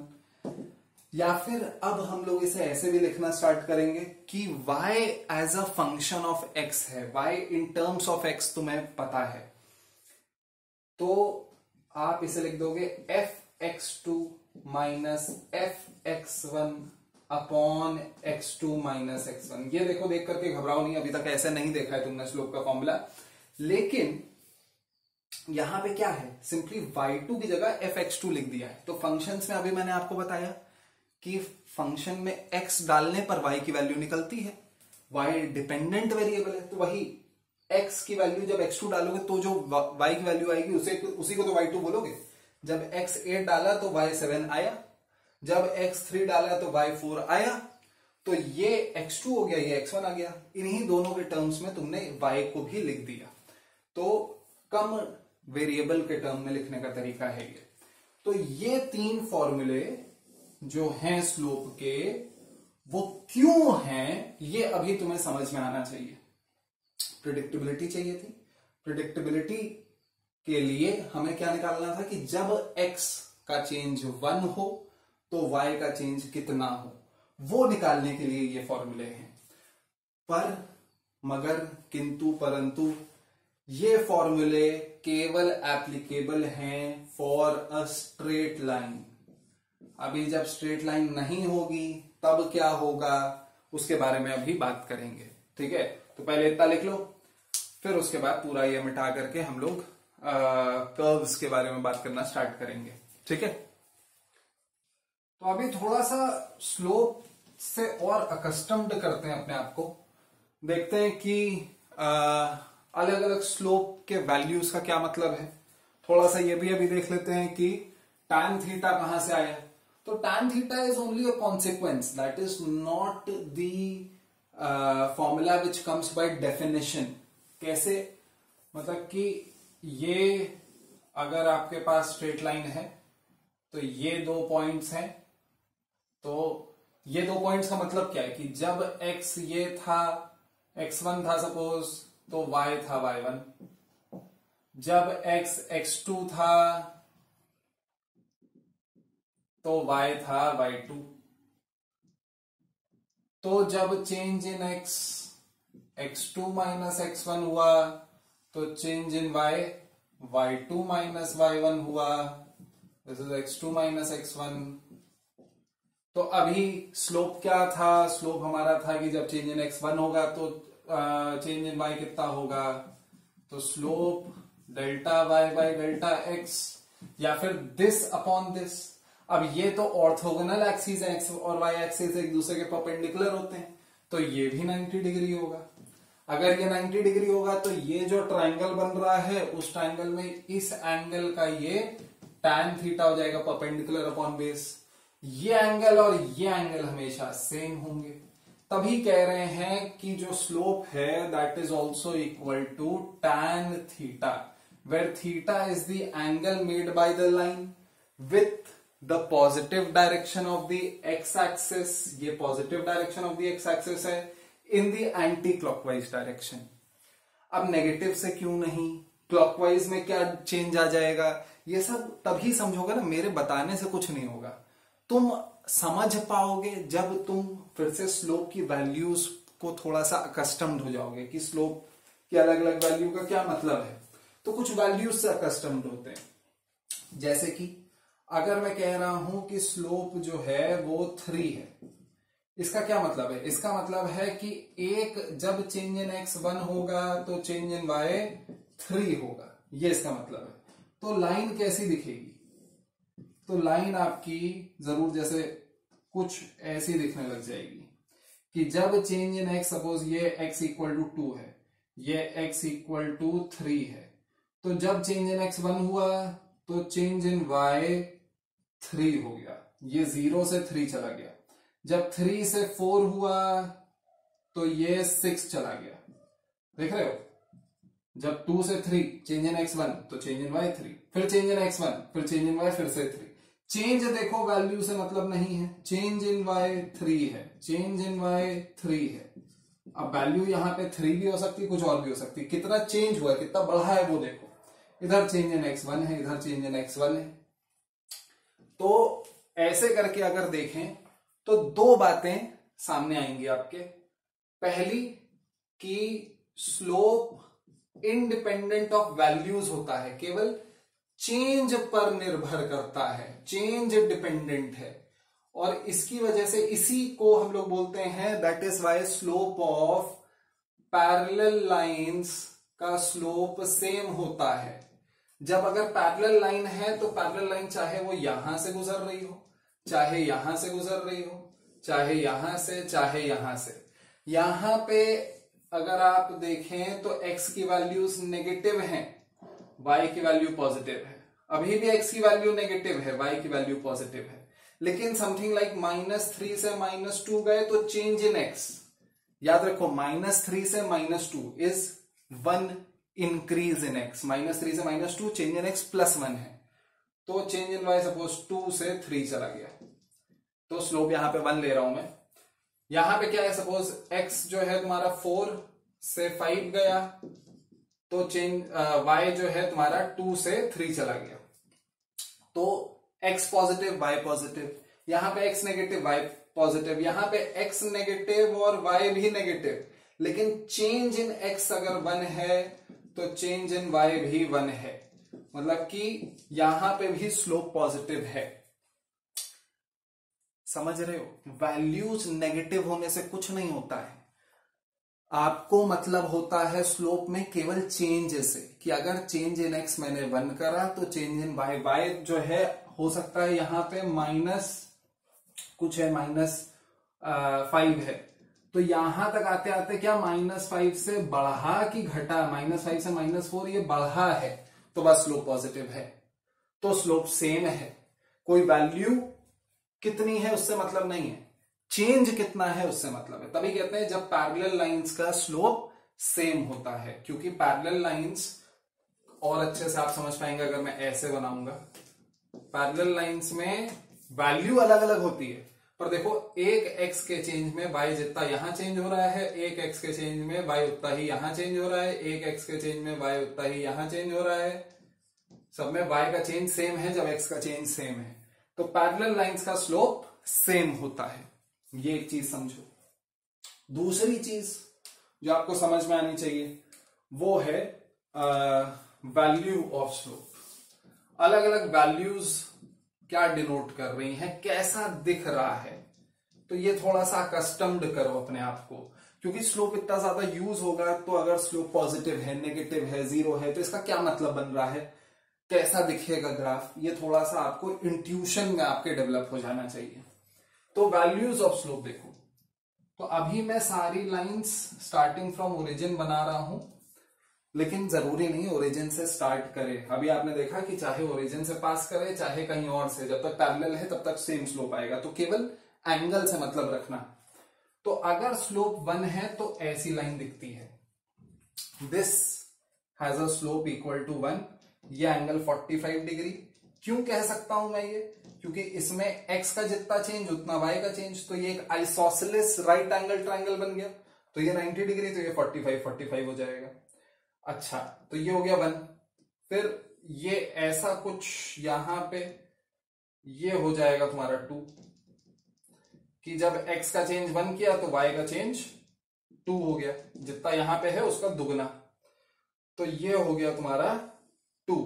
या फिर अब हम लोग इसे ऐसे भी लिखना स्टार्ट करेंगे कि y as a function of x है, y in terms of x तुम्हें पता है, तो आप इसे लिख दोगे fx2 minus fx1 upon x2 minus x1। ये देखो, देख करके घबराओ नहीं, अभी तक ऐसे नहीं देखा है तुमने स्लोप का फॉर्मूला। लेकिन यहां पे क्या है, सिंपली y2 की जगह fx2 लिख दिया है। तो फंक्शंस में अभी मैंने आपको बताया कि फंक्शन में x डालने पर y की वैल्यू निकलती है, y डिपेंडेंट वेरिएबल है, तो वही x की वैल्यू जब x2 डालोगे तो जो y की वैल्यू आएगी उसी को तो y2 बोलोगे। जब x 8 डाला तो y 7 आया, जब x 3 डाला तो y 4 आया, तो ये x2 हो गया, ये x1 आ गया। इन्हीं दोनों के टर्म्स में तुमने y को भी लिख दिया। तो कम वेरिएबल के टर्म में लिखने का तरीका है ये। तो ये 3 फॉर्मूले जो हैं स्लोप के, वो क्यों हैं ये अभी तुम्हें समझ में आना चाहिए। प्रिडिक्टेबिलिटी चाहिए थी, प्रिडिक्टेबिलिटी के लिए हमें क्या निकालना था कि जब x का चेंज 1 हो तो y का चेंज कितना हो, वो निकालने के लिए ये फॉर्मूले हैं। पर मगर किंतु परंतु ये फॉर्मूले केवल एप्लीकेबल हैं फॉर अ स्ट्रेट लाइन। अभी जब स्ट्रेट लाइन नहीं होगी तब क्या होगा, उसके बारे में अभी बात करेंगे। ठीक है, तो पहले इतना लिख लो, फिर उसके बाद पूरा ये मिटा करके हम लोग कर्व्स के बारे में बात करना स्टार्ट करेंगे। ठीक है, तो अभी थोड़ा सा स्लोप से और अकस्टम्ड करते हैं अपने आप को, देखते हैं कि अलग अलग स्लोप के वैल्यूज का क्या मतलब है। थोड़ा सा ये भी अभी देख लेते हैं कि tan थीटा कहां से आया। तो tan theta is only a consequence, that is not the formula which comes by definition. कैसे, मतलब कि ये अगर आपके पास स्ट्रेट लाइन है तो ये 2 पॉइंट्स हैं, तो ये 2 पॉइंट्स का मतलब क्या है कि जब x ये था, x1 था सपोज, तो y था y1, जब x x2 था तो y था y2, तो जब चेंज इन x x2 माइनस x1 हुआ तो चेंज इन y y2 माइनस y1 हुआ, this is x2 minus x1। तो अभी स्लोप क्या था, स्लोप हमारा था कि जब चेंज इन x 1 होगा तो चेंज इन y कितना होगा, तो slope delta y by delta x या फिर दिस अपॉन दिस। अब ये तो ऑर्थोगोनल एक्सिस है, एक्स और वाई एक्सिस एक दूसरे के परपेंडिकुलर होते हैं, तो ये भी 90 डिग्री होगा। अगर ये 90 डिग्री होगा तो ये जो ट्राइंगल बन रहा है उस ट्राइंगल में इस एंगल का ये tan थीटा हो जाएगा परपेंडिकुलर अपॉन बेस। ये एंगल और ये एंगल हमेशा सेम होंगे, तभी कह रहे हैं कि जो स्लोप है that is also equal to tan theta, where theta is the angle made by the line with the positive direction of the x axis, ये positive direction of the x axis है, in the anti clockwise direction. अब negative से क्यों नहीं, clockwise में क्या change आ जाएगा, ये सब तभी समझोगे ना, मेरे बताने से कुछ नहीं होगा। तुम समझ पाओगे जब तुम फिर से स्लोप की वैल्यूज को थोड़ा सा अकस्टम्ड हो जाओगे कि स्लोप की अलग अलग वैल्यू का क्या मतलब है। तो कुछ वैल्यूज से अकस्टम्ड होते हैं, जैसे कि अगर मैं कह रहा हूं कि स्लोप जो है वो 3 है, इसका क्या मतलब है, इसका मतलब है कि एक जब चेंज इन एक्स 1 होगा तो चेंज इन वाई 3 होगा, ये इसका मतलब है। तो लाइन कैसी दिखेगी, तो लाइन आपकी जरूर जैसे कुछ ऐसी दिखने लग जाएगी कि जब चेंज इन एक्स, सपोज ये x इक्वल टू 2 है, ये x इक्वल टू 3 है, तो जब चेंज इन x 1 हुआ तो चेंज इन y 3 हो गया, ये 0 से 3 चला गया। जब 3 से 4 हुआ तो ये 6 चला गया, देख रहे हो। जब 2 से 3 चेंज इन x 1 तो चेंज इन y 3, फिर चेंज इन x 1, फिर चेंज इन y, फिर से 3। चेंज देखो वैल्यू से मतलब नहीं है, चेंज इन y 3 है, चेंज इन y 3 है। अब वैल्यू यहाँ पे 3 भी हो सकती है, कुछ और भी हो सकती है, कितना चेंज हुआ है, कितना बढ़ा है वो देखो। इधर चेंज इन x1 है, इधर चेंज इन x1 है। तो ऐसे करके अगर देखें तो दो बातें सामने आएंगी आपके। पहली कि स्लोप इंडिपेंडेंट ऑफ वैल्यूज होता है, केवल चेंज पर निर्भर करता है, चेंज डिपेंडेंट है, और इसकी वजह से इसी को हम लोग बोलते हैं that is why slope of parallel lines का स्लोप सेम होता है। जब अगर पैरेलल लाइन है तो पैरेलल लाइन चाहे वो यहां से गुजर रही हो, चाहे यहां से गुजर रही हो, चाहे यहां से, चाहे यहां से, यहां पे अगर आप देखें तो x की वैल्यूज नेगेटिव हैं, y की वैल्यू पॉजिटिव है। अभी भी x की वैल्यू नेगेटिव है, y की वैल्यू पॉजिटिव है, लेकिन समथिंग लाइक -3 से -2 गए तो चेंज इन x, याद रखो -3 से -2 इज 1 इंक्रीज इन x, -3 से -2 चेंज इन x +1 है, तो चेंज इन y सपोज 2 से 3 चला गया, तो स्लोप यहां पे 1 ले रहा हूं मैं। यहां पे क्या है, सपोज x जो है तुम्हारा 4 से 5 गया, तो चेंज y जो है तुम्हारा 2 से 3 चला गया, तो x पॉजिटिव y पॉजिटिव, यहां पे x नेगेटिव y पॉजिटिव, यहां पे x नेगेटिव और y भी नेगेटिव, लेकिन चेंज इन x अगर 1 है तो चेंज इन y भी 1 है, मतलब कि यहां पे भी स्लोप पॉजिटिव है। समझ रहे हो, वैल्यूज नेगेटिव होने से कुछ नहीं होता है, आपको मतलब होता है स्लोप में केवल चेंज से, कि अगर चेंज इन x मैंने 1 करा तो चेंज इन y जो है हो सकता है यहां पे माइनस कुछ है, -5 है, तो यहां तक आते आते क्या -5 से बढ़ा कि घटा, -5 से -4 ये बढ़ा है, तो बस स्लोप पॉजिटिव है, तो स्लोप सेम है। कोई वैल्यू कितनी है उससे मतलब नहीं है, चेंज कितना है उससे मतलब है। तभी कहते हैं जब पैरेलल लाइंस का स्लोप सेम होता है, क्योंकि पैरेलल लाइंस और अच्छे से आप समझ पाएंगे अगर मैं ऐसे बनाऊंगा। पैरेलल लाइंस में वैल्यू अलग अलग होती है, पर देखो एक x के चेंज में y जितना यहां चेंज हो रहा है, एक x के चेंज में y उतना ही यहां चेंज हो रहा है, एक x के चेंज में y उतना ही यहां चेंज हो रहा है, सब में y का चेंज सेम है जब x का चेंज सेम है, तो पैरेलल लाइंस का स्लोप सेम होता है। ये एक चीज समझो। दूसरी चीज जो आपको समझ में आनी चाहिए वो है वैल्यू ऑफ स्लोप। अलग अलग वैल्यूज क्या डिनोट कर रही हैं, कैसा दिख रहा है, तो ये थोड़ा सा कस्टम्ड करो अपने आप को, क्योंकि स्लोप इतना ज्यादा यूज होगा तो अगर स्लोप पॉजिटिव है, नेगेटिव है, 0 है, तो इसका क्या मतलब बन रहा है। कैसा दिखेगा ग्राफ, ये थोड़ा सा आपको इंट्यूशन में आपके डेवलप हो जाना चाहिए। तो वैल्यूज ऑफ स्लोप देखो, तो अभी मैं सारी लाइंस स्टार्टिंग फ्रॉम ओरिजिन बना रहा हूं, लेकिन जरूरी नहीं ओरिजिन से स्टार्ट करे। अभी आपने देखा कि चाहे ओरिजिन से पास करे चाहे कहीं और से, जब तक पैरेलल है तब तक सेम स्लोप आएगा। तो केवल एंगल से मतलब रखना। तो अगर स्लोप 1 है तो ऐसी लाइन दिखती है, this has a slope equal to 1, ये एंगल 45 डिग्री। क्यों कह सकता हूं मैं ये, क्योंकि इसमें x का जितना चेंज उतना y का चेंज, तो ये एक आइसोसेलेस राइट एंगल ट्रायंगल बन गया। तो ये 90 डिग्री, तो ये 45 हो जाएगा। अच्छा, तो ये हो गया 1। फिर ये ऐसा कुछ यहां पे ये हो जाएगा तुम्हारा 2, कि जब x का चेंज 1 किया तो y का चेंज 2 हो गया, जितना यहां पे है उसका दुगना। तो ये हो गया तुम्हारा 2।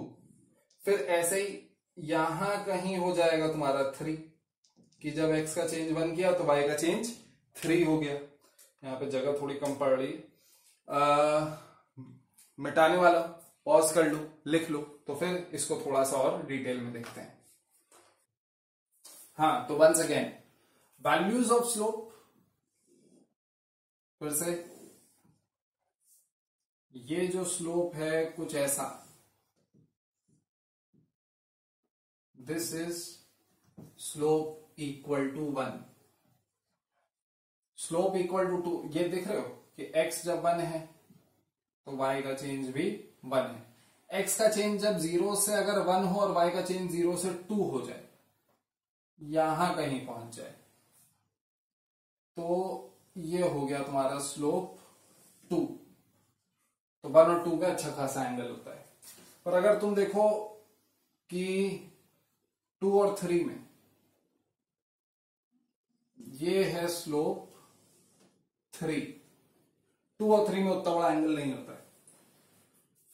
फिर ऐसे ही यहां कहीं हो जाएगा तुम्हारा 3, कि जब x का चेंज 1 किया तो y का चेंज 3 हो गया। यहां पे जगह थोड़ी कम पड़ रही, मिटाने वाला, पॉज कर लो, लिख लो। तो फिर इसको थोड़ा सा और डिटेल में देखते हैं। हाँ, तो once again values of slope, फिर से ये जो स्लोप है कुछ ऐसा, this is slope equal to 1, slope equal to 2। ये देख रहे हो कि x जब 1 है तो y का चेंज भी 1 है। x का चेंज जब 0 से अगर 1 हो और y का चेंज 0 से 2 हो जाए, यहां कहीं पहुंच जाए, तो ये हो गया तुम्हारा स्लोप 2। तो 1 और 2 का अच्छा खासा एंगल होता है। पर अगर तुम देखो कि 2 और 3 में ये है स्लोप 3, 2 और 3 में उतना बड़ा एंगल नहीं होता है।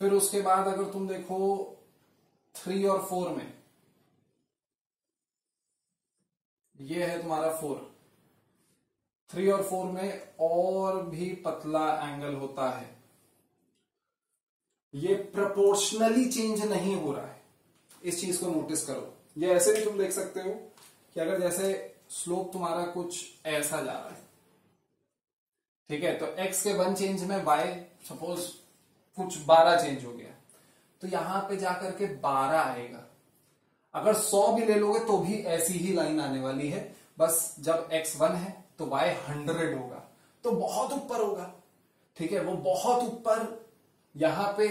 फिर उसके बाद अगर तुम देखो 3 और 4 में, ये है तुम्हारा 4, 3 और 4 में और भी पतला एंगल होता है। ये प्रोपोर्शनली चेंज नहीं हो रहा है, इस चीज को नोटिस करो। ये ऐसे भी तुम देख सकते हो कि अगर जैसे स्लोप तुम्हारा कुछ ऐसा जा रहा है, ठीक है, तो x के 1 चेंज में y सपोज कुछ 12 चेंज हो गया, तो यहां पे जाकर के 12 आएगा। अगर 100 भी ले लोगे तो भी ऐसी ही लाइन आने वाली है, बस जब x 1 है तो y 100 होगा, तो बहुत ऊपर होगा। ठीक है, वो बहुत ऊपर यहां पे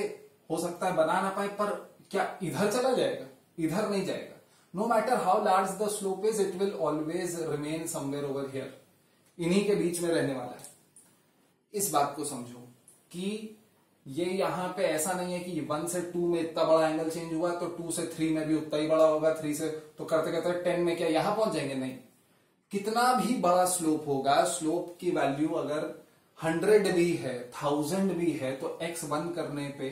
हो सकता है बना ना पाए, पर क्या इधर चला जाएगा? इधर नहीं जाएगा। No matter how large the slope is, it will always remain somewhere over here, इन्हीं के बीच में रहने वाला है। इस बात को समझो कि ये यहां पे ऐसा नहीं है कि 1 से 2 में इतना बड़ा एंगल चेंज हुआ तो 2 से 3 में भी उतना ही बड़ा होगा, 3 से तो करते करते 10 में क्या यहां पहुंच जाएंगे? नहीं, कितना भी बड़ा स्लोप होगा, स्लोप की वैल्यू अगर 100 भी है, 1000 भी है, तो x 1 करने पे,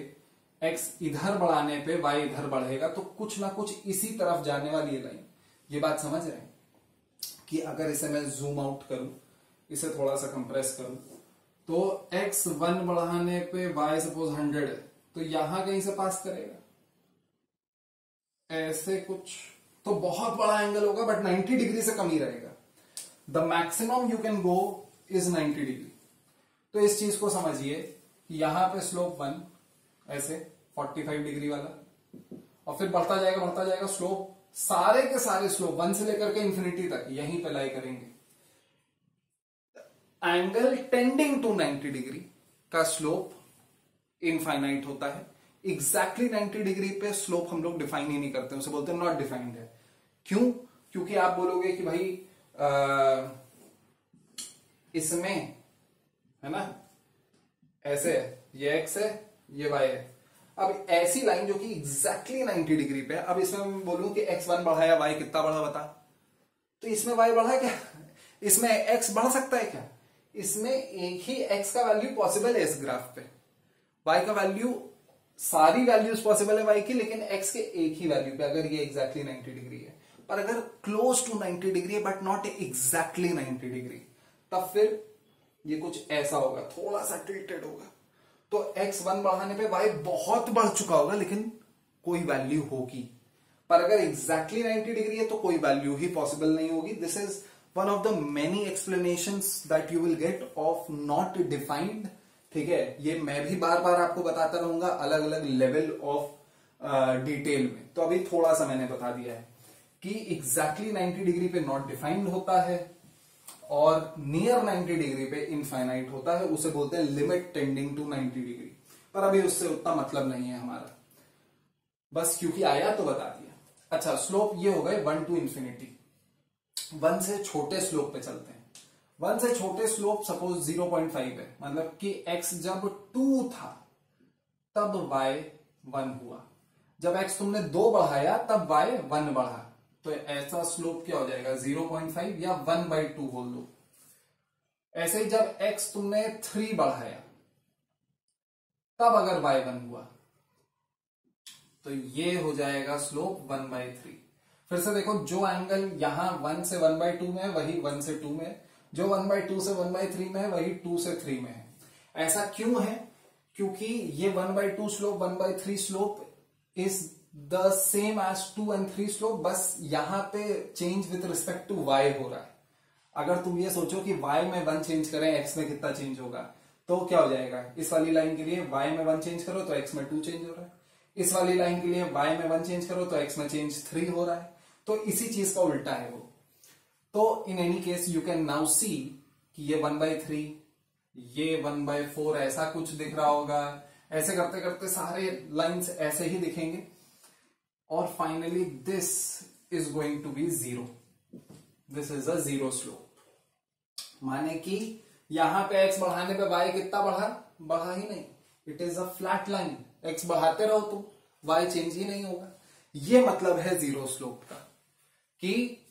x इधर बढ़ाने पे y इधर बढ़ेगा, तो कुछ ना कुछ इसी तरफ जाने वाली है लाइन। ये बात समझ रहे हैं कि अगर इसे मैं जूम आउट करूं, इसे थोड़ा सा कंप्रेस करूं, तो x 1 बढ़ाने पे y सपोज 100 है, तो यहां कहीं से पास करेगा ऐसे कुछ, तो बहुत बड़ा एंगल होगा, बट 90 डिग्री से कम ही रहेगा। The maximum you can go is 90 degree. तो इस चीज को समझिए कि यहां पे स्लोप 1 ऐसे 45 डिग्री वाला, और फिर बढ़ता जाएगा स्लोप, सारे के सारे स्लोप 1 से लेकर के इंफिनिटी तक यहीं पे लाई करेंगे। एंगल टेंडिंग टू 90 डिग्री का स्लोप इनफाइनाइट होता है। एग्जैक्टली 90 डिग्री पे स्लोप हम लोग डिफाइन ही नहीं करते, उसे बोलते हैं नॉट डिफाइंड है। क्यों? क्योंकि आप बोलोगे कि भाई इसमें है ना ऐसे है, ये x है, ये y है। अब ऐसी लाइन जो कि एग्जैक्टली 90 डिग्री पे है, अब इसमें मैं बोलूं कि x1 बढ़ा या y कितना बढ़ा बता, तो इसमें y बढ़ा क्या? इसमें x बढ़ सकता है क्या? इसमें एक ही x का वैल्यू पॉसिबल है इस ग्राफ पे, y का वैल्यू, सारी वैल्यूज पॉसिबल है y की, लेकिन x के एक ही वैल्यू पे, अगर ये एग्जैक्टली 90 डिग्री है। पर अगर क्लोज टू 90 डिग्री है बट नॉट एग्जैक्टली 90 डिग्री, तब फिर ये कुछ ऐसा होगा, थोड़ा सा टिल्टेड होगा। तो x1 बढ़ाने पे y बहुत बढ़ चुका होगा, लेकिन कोई वैल्यू होगी, पर अगर एग्जैक्टली 90 डिग्री है तो कोई वैल्यू ही पॉसिबल नहीं होगी। This is one of the many explanations that you will get of not defined. ठीक है, ये मैं भी बार बार आपको बताता रहूंगा अलग अलग लेवल ऑफ डिटेल में। तो अभी थोड़ा सा मैंने बता दिया है कि एग्जैक्टली 90 डिग्री पे नॉट डिफाइंड होता है और नियर 90 डिग्री पे इनफाइनाइट होता है, उसे बोलते हैं लिमिट टेंडिंग टू 90 डिग्री। पर अभी उससे उतना मतलब नहीं है हमारा, बस क्योंकि आया तो बता दिया। अच्छा, स्लोप ये हो गए 1 टू इंफिनिटी। 1 से छोटे स्लोप पे चलते हैं। 1 से छोटे स्लोप सपोज 0.5 है, मतलब कि x जब 2 था तब y 1 हुआ, जब x तुमने 2 बढ़ाया तब y 1 बढ़ा, तो ऐसा स्लोप क्या हो जाएगा 0.5 या 1/2 बोल दो। ऐसे ही जब x तुमने 3 बढ़ाया तब अगर y 1 हुआ तो ये हो जाएगा स्लोप 1/3। फिर से देखो, जो एंगल यहां 1 से 1/2 में है वही 1 से 2 में है, जो 1/2 से 1/3 में है वही 2 से 3 में है। ऐसा क्यों है? क्योंकि ये 1/2 slope 1/3 slope is the same as 2 and 3 slope, बस यहां पे change with respect to y हो रहा है। अगर तुम ये सोचो कि y में 1 चेंज करें x में कितना चेंज होगा, तो क्या हो जाएगा, इस वाली लाइन के लिए y में 1 चेंज करो तो x में 2 चेंज हो रहा है, इस वाली लाइन के लिए y में 1 चेंज करो तो x में चेंज 3 हो रहा है। तो इसी चीज का उल्टा है वो। तो in any case you can now see कि ये 1/3, ये 1/4 ऐसा कुछ दिख रहा होगा। ऐसे करते करते सारे लाइंस ऐसे ही दिखेंगे और finally this is going to be 0। This is a 0 slope. माने कि यहां पे x बढ़ाने पे y कितना बढ़ा ही नहीं, it is a flat line. x बढ़ाते रहो तुम, y चेंज ही नहीं होगा। ये मतलब है 0 स्लोप का, कि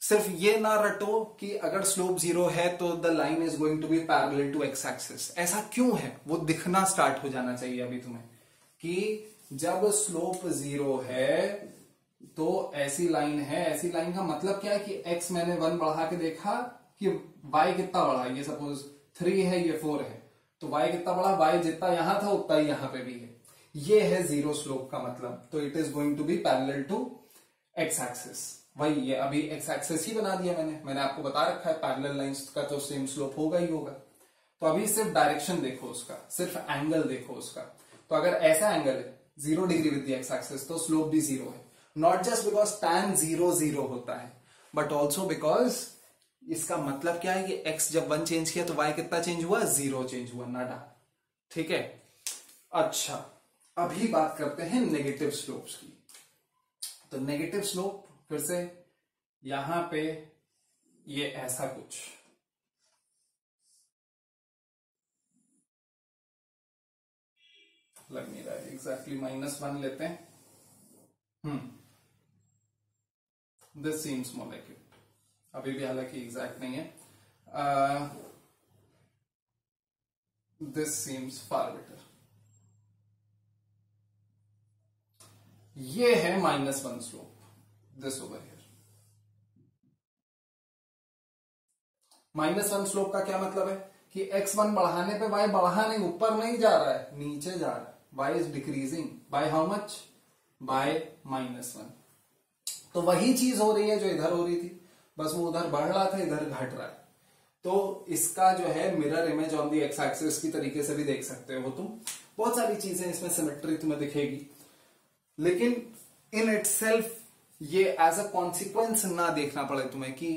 सिर्फ ये ना रटो कि अगर स्लोप 0 है तो the line is going to be parallel to x axis. ऐसा क्यों है वो दिखना स्टार्ट हो जाना चाहिए अभी तुम्हें, कि जब स्लोप 0 है तो ऐसी लाइन है। ऐसी लाइन का मतलब क्या है कि x मैंने 1 बढ़ा के देखा कि y कितना बढ़ा, ये सपोज 3 है ये 4 है, तो y कितना बढ़ा, y जितना यहां था उतना ही यहां पे भी है। ये है 0 स्लोप का मतलब। तो it is going to be parallel to x axis. वही ये अभी x एक्सिस ही बना दिया मैंने आपको बता रखा है पैरेलल लाइंस का तो सेम स्लोप होगा ही होगा। तो अभी सिर्फ डायरेक्शन देखो उसका, सिर्फ एंगल देखो उसका। तो अगर ऐसा एंगल है 0 degree with the x axis तो स्लोप भी 0 है। नॉट जस्ट बिकॉज tan 0 0 होता है, बट ऑल्सो बिकॉज इसका मतलब क्या है कि x जब 1 चेंज किया तो y कितना चेंज हुआ, 0 चेंज हुआ, नाडा। ठीक है। अच्छा, अभी बात करते हैं नेगेटिव स्लोप्स की। तो नेगेटिव स्लोप फिर से यहां पे ये ऐसा कुछ, लग नहीं रहा है एग्जैक्टली, -1 लेते हैं। This seems more like it. अभी भी हालांकि एग्जैक्ट नहीं है। This seems far better. ये है -1 slope, this over here. -1 slope का क्या मतलब है कि x1 बढ़ाने पे y बढ़ा नहीं, ऊपर नहीं जा रहा है, नीचे जा रहा है। y is decreasing by how much, by -1। तो वही चीज हो रही है जो इधर हो रही थी, बस वो उधर बढ़ रहा था, इधर घट रहा है। तो इसका जो है mirror image on the x axis की तरीके से भी देख सकते हो तुम। बहुत सारी चीजें इसमें सिमेट्री तुम्हें दिखेगी, लेकिन इन इटसेल्फ ये एज अ कॉन्सिक्वेंस ना देखना पड़े तुम्हें कि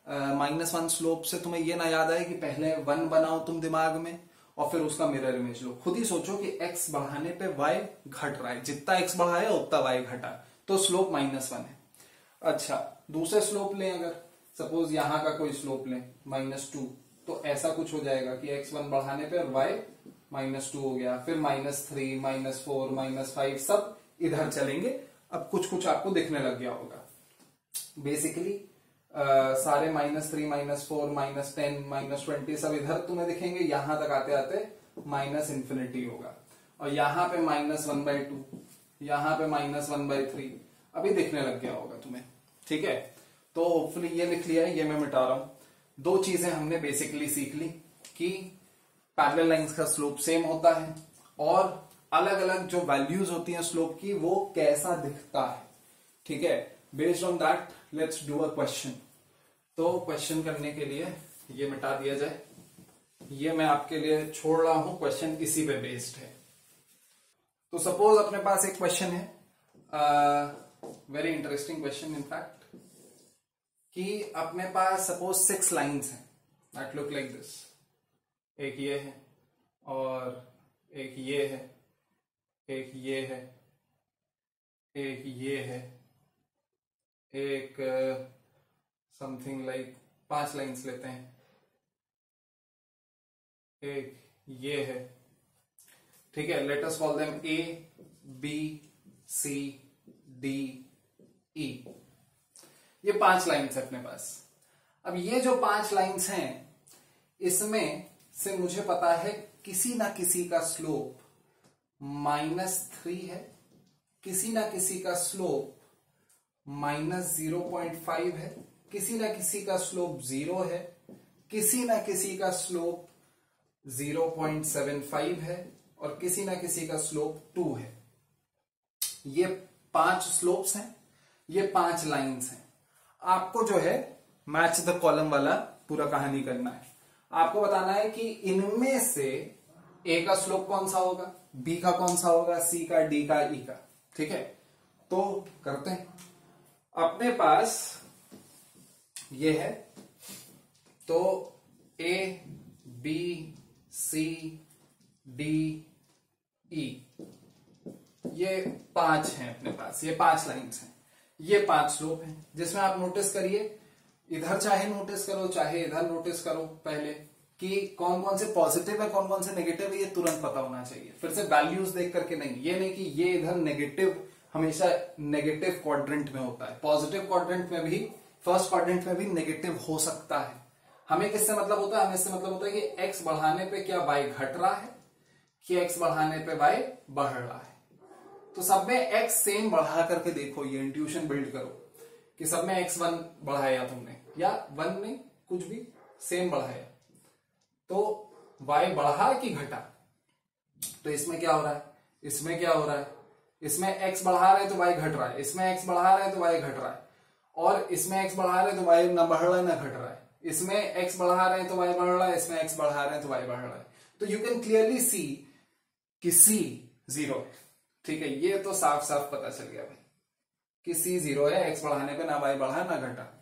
-1 स्लोप से तुम्हें ये ना याद आए कि पहले 1 बनाओ तुम दिमाग में और फिर उसका मिरर इमेज लो। खुद ही सोचो कि x बढ़ाने पे y घट रहा है, जितना x बढ़ाया उतना y घटा, तो स्लोप -1 है। अच्छा, दूसरे स्लोप लें, अगर सपोज यहां का कोई स्लोप लें -2, तो ऐसा कुछ हो जाएगा कि x1 बढ़ाने पे और y -2 हो गया, फिर -3, -4, -5 सब इधर चलेंगे। अब कुछ कुछ आपको दिखने लग गया होगा। बेसिकली सारे -3, -4, -10, -20 सब इधर तुम्हें दिखेंगे, यहां तक आते आते -∞ होगा, और यहां पे -1/2, यहां पे -1/3 अभी दिखने लग गया होगा तुम्हें। ठीक है, तो होपफुली ये लिख लिया है, ये मैं मिटा रहा हूं। 2 चीजें हमने बेसिकली सीख ली कि पैरेलल लाइंस का स्लोप सेम होता है और अलग अलग जो वैल्यूज होती हैं स्लोप की वो कैसा दिखता है, ठीक है। Based on that let's do a question. तो क्वेश्चन करने के लिए ये मिटा दिया जाए, ये मैं आपके लिए छोड़ रहा हूं, क्वेश्चन इसी पे बेस्ड है। तो सपोज अपने पास एक क्वेश्चन है, वेरी इंटरेस्टिंग क्वेश्चन इनफैक्ट, कि अपने पास सपोज 6 लाइन्स हैं दैट लुक लाइक दिस। एक ये है और एक ये है, एक ये है, एक ये है, एक समथिंग लाइक 5 लाइन्स लेते हैं, एक ये है, ठीक है। Let us call them A B C D E. ये 5 लाइन्स है अपने पास। अब ये जो 5 लाइन्स हैं इसमें से मुझे पता है किसी ना किसी का स्लोप -3 है, किसी ना किसी का स्लोप -0.5 है, किसी ना किसी का स्लोप 0 है, किसी ना किसी का स्लोप 0.75 है और किसी ना किसी का स्लोप 2 है। ये 5 स्लोप्स हैं, ये 5 लाइन्स हैं। आपको जो है मैच द कॉलम वाला पूरा कहानी करना है। आपको बताना है कि इनमें से ए का स्लोप कौन सा होगा, बी का कौन सा होगा, सी का, डी का, ई का, ठीक है। तो करते हैं। अपने पास ये है, तो ए बी सी डी ई, ये 5 हैं अपने पास, ये 5 लाइन्स हैं, ये 5 स्लोप हैं, जिसमें आप नोटिस करिए, इधर चाहे नोटिस करो चाहे इधर नोटिस करो, पहले कि कौन कौन से पॉजिटिव है कौन कौन से नेगेटिव है, ये तुरंत पता होना चाहिए। फिर से वैल्यूज देख करके नहीं, ये नहीं कि ये इधर नेगेटिव, हमेशा नेगेटिव क्वाड्रेंट में होता है, पॉजिटिव क्वाड्रेंट में भी, फर्स्ट क्वाड्रेंट में भी नेगेटिव हो सकता है। हमें किससे मतलब होता है, हमें इससे मतलब होता है कि एक्स बढ़ाने पे क्या वाई घट रहा है, कि एक्स बढ़ाने पे वाई बढ़ रहा है। तो सब में एक्स सेम बढ़ा करके देखो, ये इंट्यूशन बिल्ड करो कि सब में एक्स 1 बढ़ाया तुमने, या 1 नहीं, कुछ भी सेम बढ़ाया, तो वाई बढ़ा कि घटा। तो इसमें क्या हो रहा है, इसमें क्या हो रहा है, इसमें एक्स बढ़ा रहे तो वाई घट रहा है, इसमें एक्स बढ़ा रहे तो वाई घट रहा है, और इसमें एक्स बढ़ा रहे तो वाई ना बढ़ रहा है ना घट रहा है, इसमें एक्स बढ़ा रहे हैं तो वाई बढ़ रहा है, इसमें एक्स बढ़ा रहे हैं तो वाई बढ़ रहा है। तो यू कैन क्लियरली सी कि सी 0 है, ठीक है। ये तो साफ साफ पता चल गया भाई कि सी 0 है, एक्स बढ़ाने पे ना वाई बढ़ा ना घटा।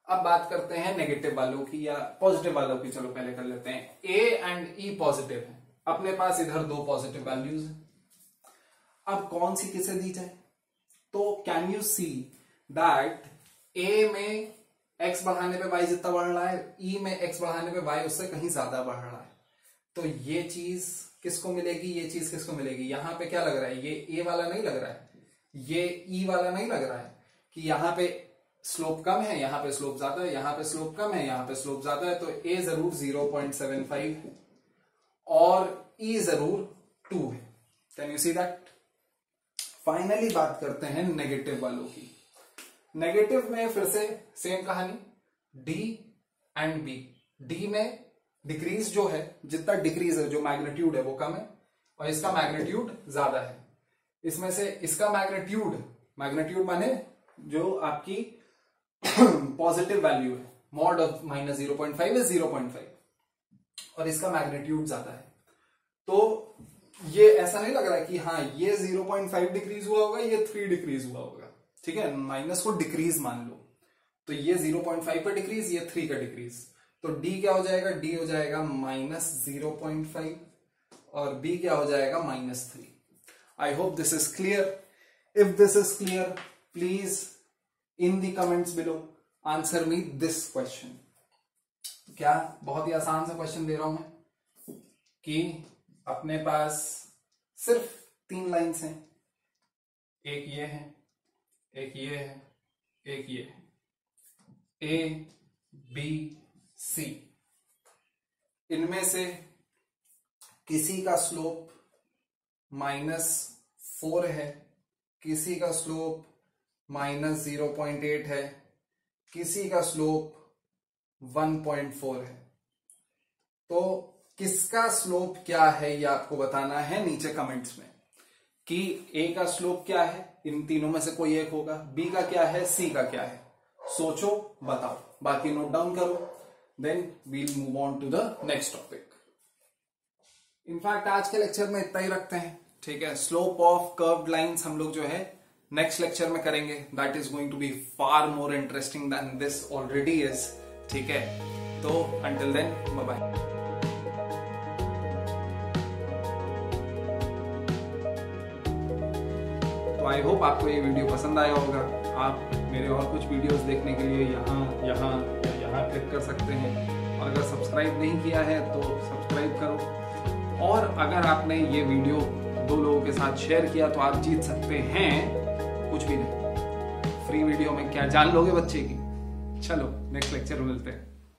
अब बात करते हैं नेगेटिव वालों की या पॉजिटिव वालों की, चलो पहले कर लेते हैं। ए एंड ई पॉजिटिव है, अपने पास इधर 2 पॉजिटिव वैल्यूज है। अब कौन सी किसे दी जाए, तो कैन यू सी दैट ए में एक्स बढ़ाने पे वाई जितना बढ़ रहा है, ई में एक्स बढ़ाने पे वाई उससे कहीं ज्यादा बढ़ रहा है। तो ये चीज किसको मिलेगी, ये चीज किसको मिलेगी, यहां पे क्या लग रहा है, ये ए वाला नहीं लग रहा है, ये ई वाला नहीं लग रहा है कि यहां पे स्लोप कम है, यहां पे स्लोप ज्यादा है, यहां पे स्लोप कम है, यहां पे स्लोप ज्यादा है। तो ए जरूर 0.75 है और ई जरूर 2 है। Can you see that. Finally बात करते हैं नेगेटिव वालों की। नेगेटिव में फिर से सेम कहानी, डी एंड बी। डी में डिक्रीज जो है, जितना डिक्रीज है, जो मैग्नीट्यूड है वो कम है और इसका मैग्नीट्यूड ज्यादा है। इसमें से इसका मैग्नीट्यूड माने जो आपकी पॉजिटिव वैल्यू है, मॉड ऑफ -0.5 इज 0.5 और इसका मैग्नीट्यूड ज्यादा है। तो ये ऐसा नहीं लग रहा है कि हाँ ये 0.5 डिक्रीज हुआ होगा, ये 3 डिक्रीज हुआ होगा, ठीक है। माइनस को डिक्रीज मान लो, तो ये 0.5 का डिक्रीज, ये 3 का डिक्रीज। तो डी क्या हो जाएगा, डी हो जाएगा -0.5 और बी क्या हो जाएगा -3। I hope this is clear. If this is clear, please in the comments below answer me this question. क्या बहुत ही आसान सा क्वेश्चन दे रहा हूं मैं कि अपने पास सिर्फ 3 लाइन्स हैं, एक ये है, एक ये है, एक ये है, ए बी सी। इनमें से किसी का स्लोप -4 है, किसी का स्लोप -0.8 है, किसी का स्लोप 1.4 है। तो किसका स्लोप क्या है ये आपको बताना है नीचे कमेंट्स में, कि ए का स्लोप क्या है, इन तीनों में से कोई एक होगा, बी का क्या है, सी का क्या है। सोचो, बताओ, बाकी नोट डाउन करो, then we'll move on to the next topic. In fact आज के लेक्चर में इतना ही रखते हैं, ठीक है। स्लोप ऑफ कर्व्ड लाइंस हम लोग जो है नेक्स्ट लेक्चर में करेंगे, that is going to be far more interesting than this already is, ठीक है। तो अंटिल देन, बाय बाय। तो आई होप आपको ये वीडियो पसंद आया होगा। आप मेरे और कुछ वीडियोस देखने के लिए यहाँ क्लिक कर सकते हैं, और अगर सब्सक्राइब नहीं किया है तो सब्सक्राइब करो। और अगर आपने ये वीडियो 2 लोगों के साथ शेयर किया तो आप जीत सकते हैं कुछ भी नहीं, फ्री वीडियो में क्या जान लोगे बच्चे की। चलो नेक्स्ट लेक्चर में मिलते हैं।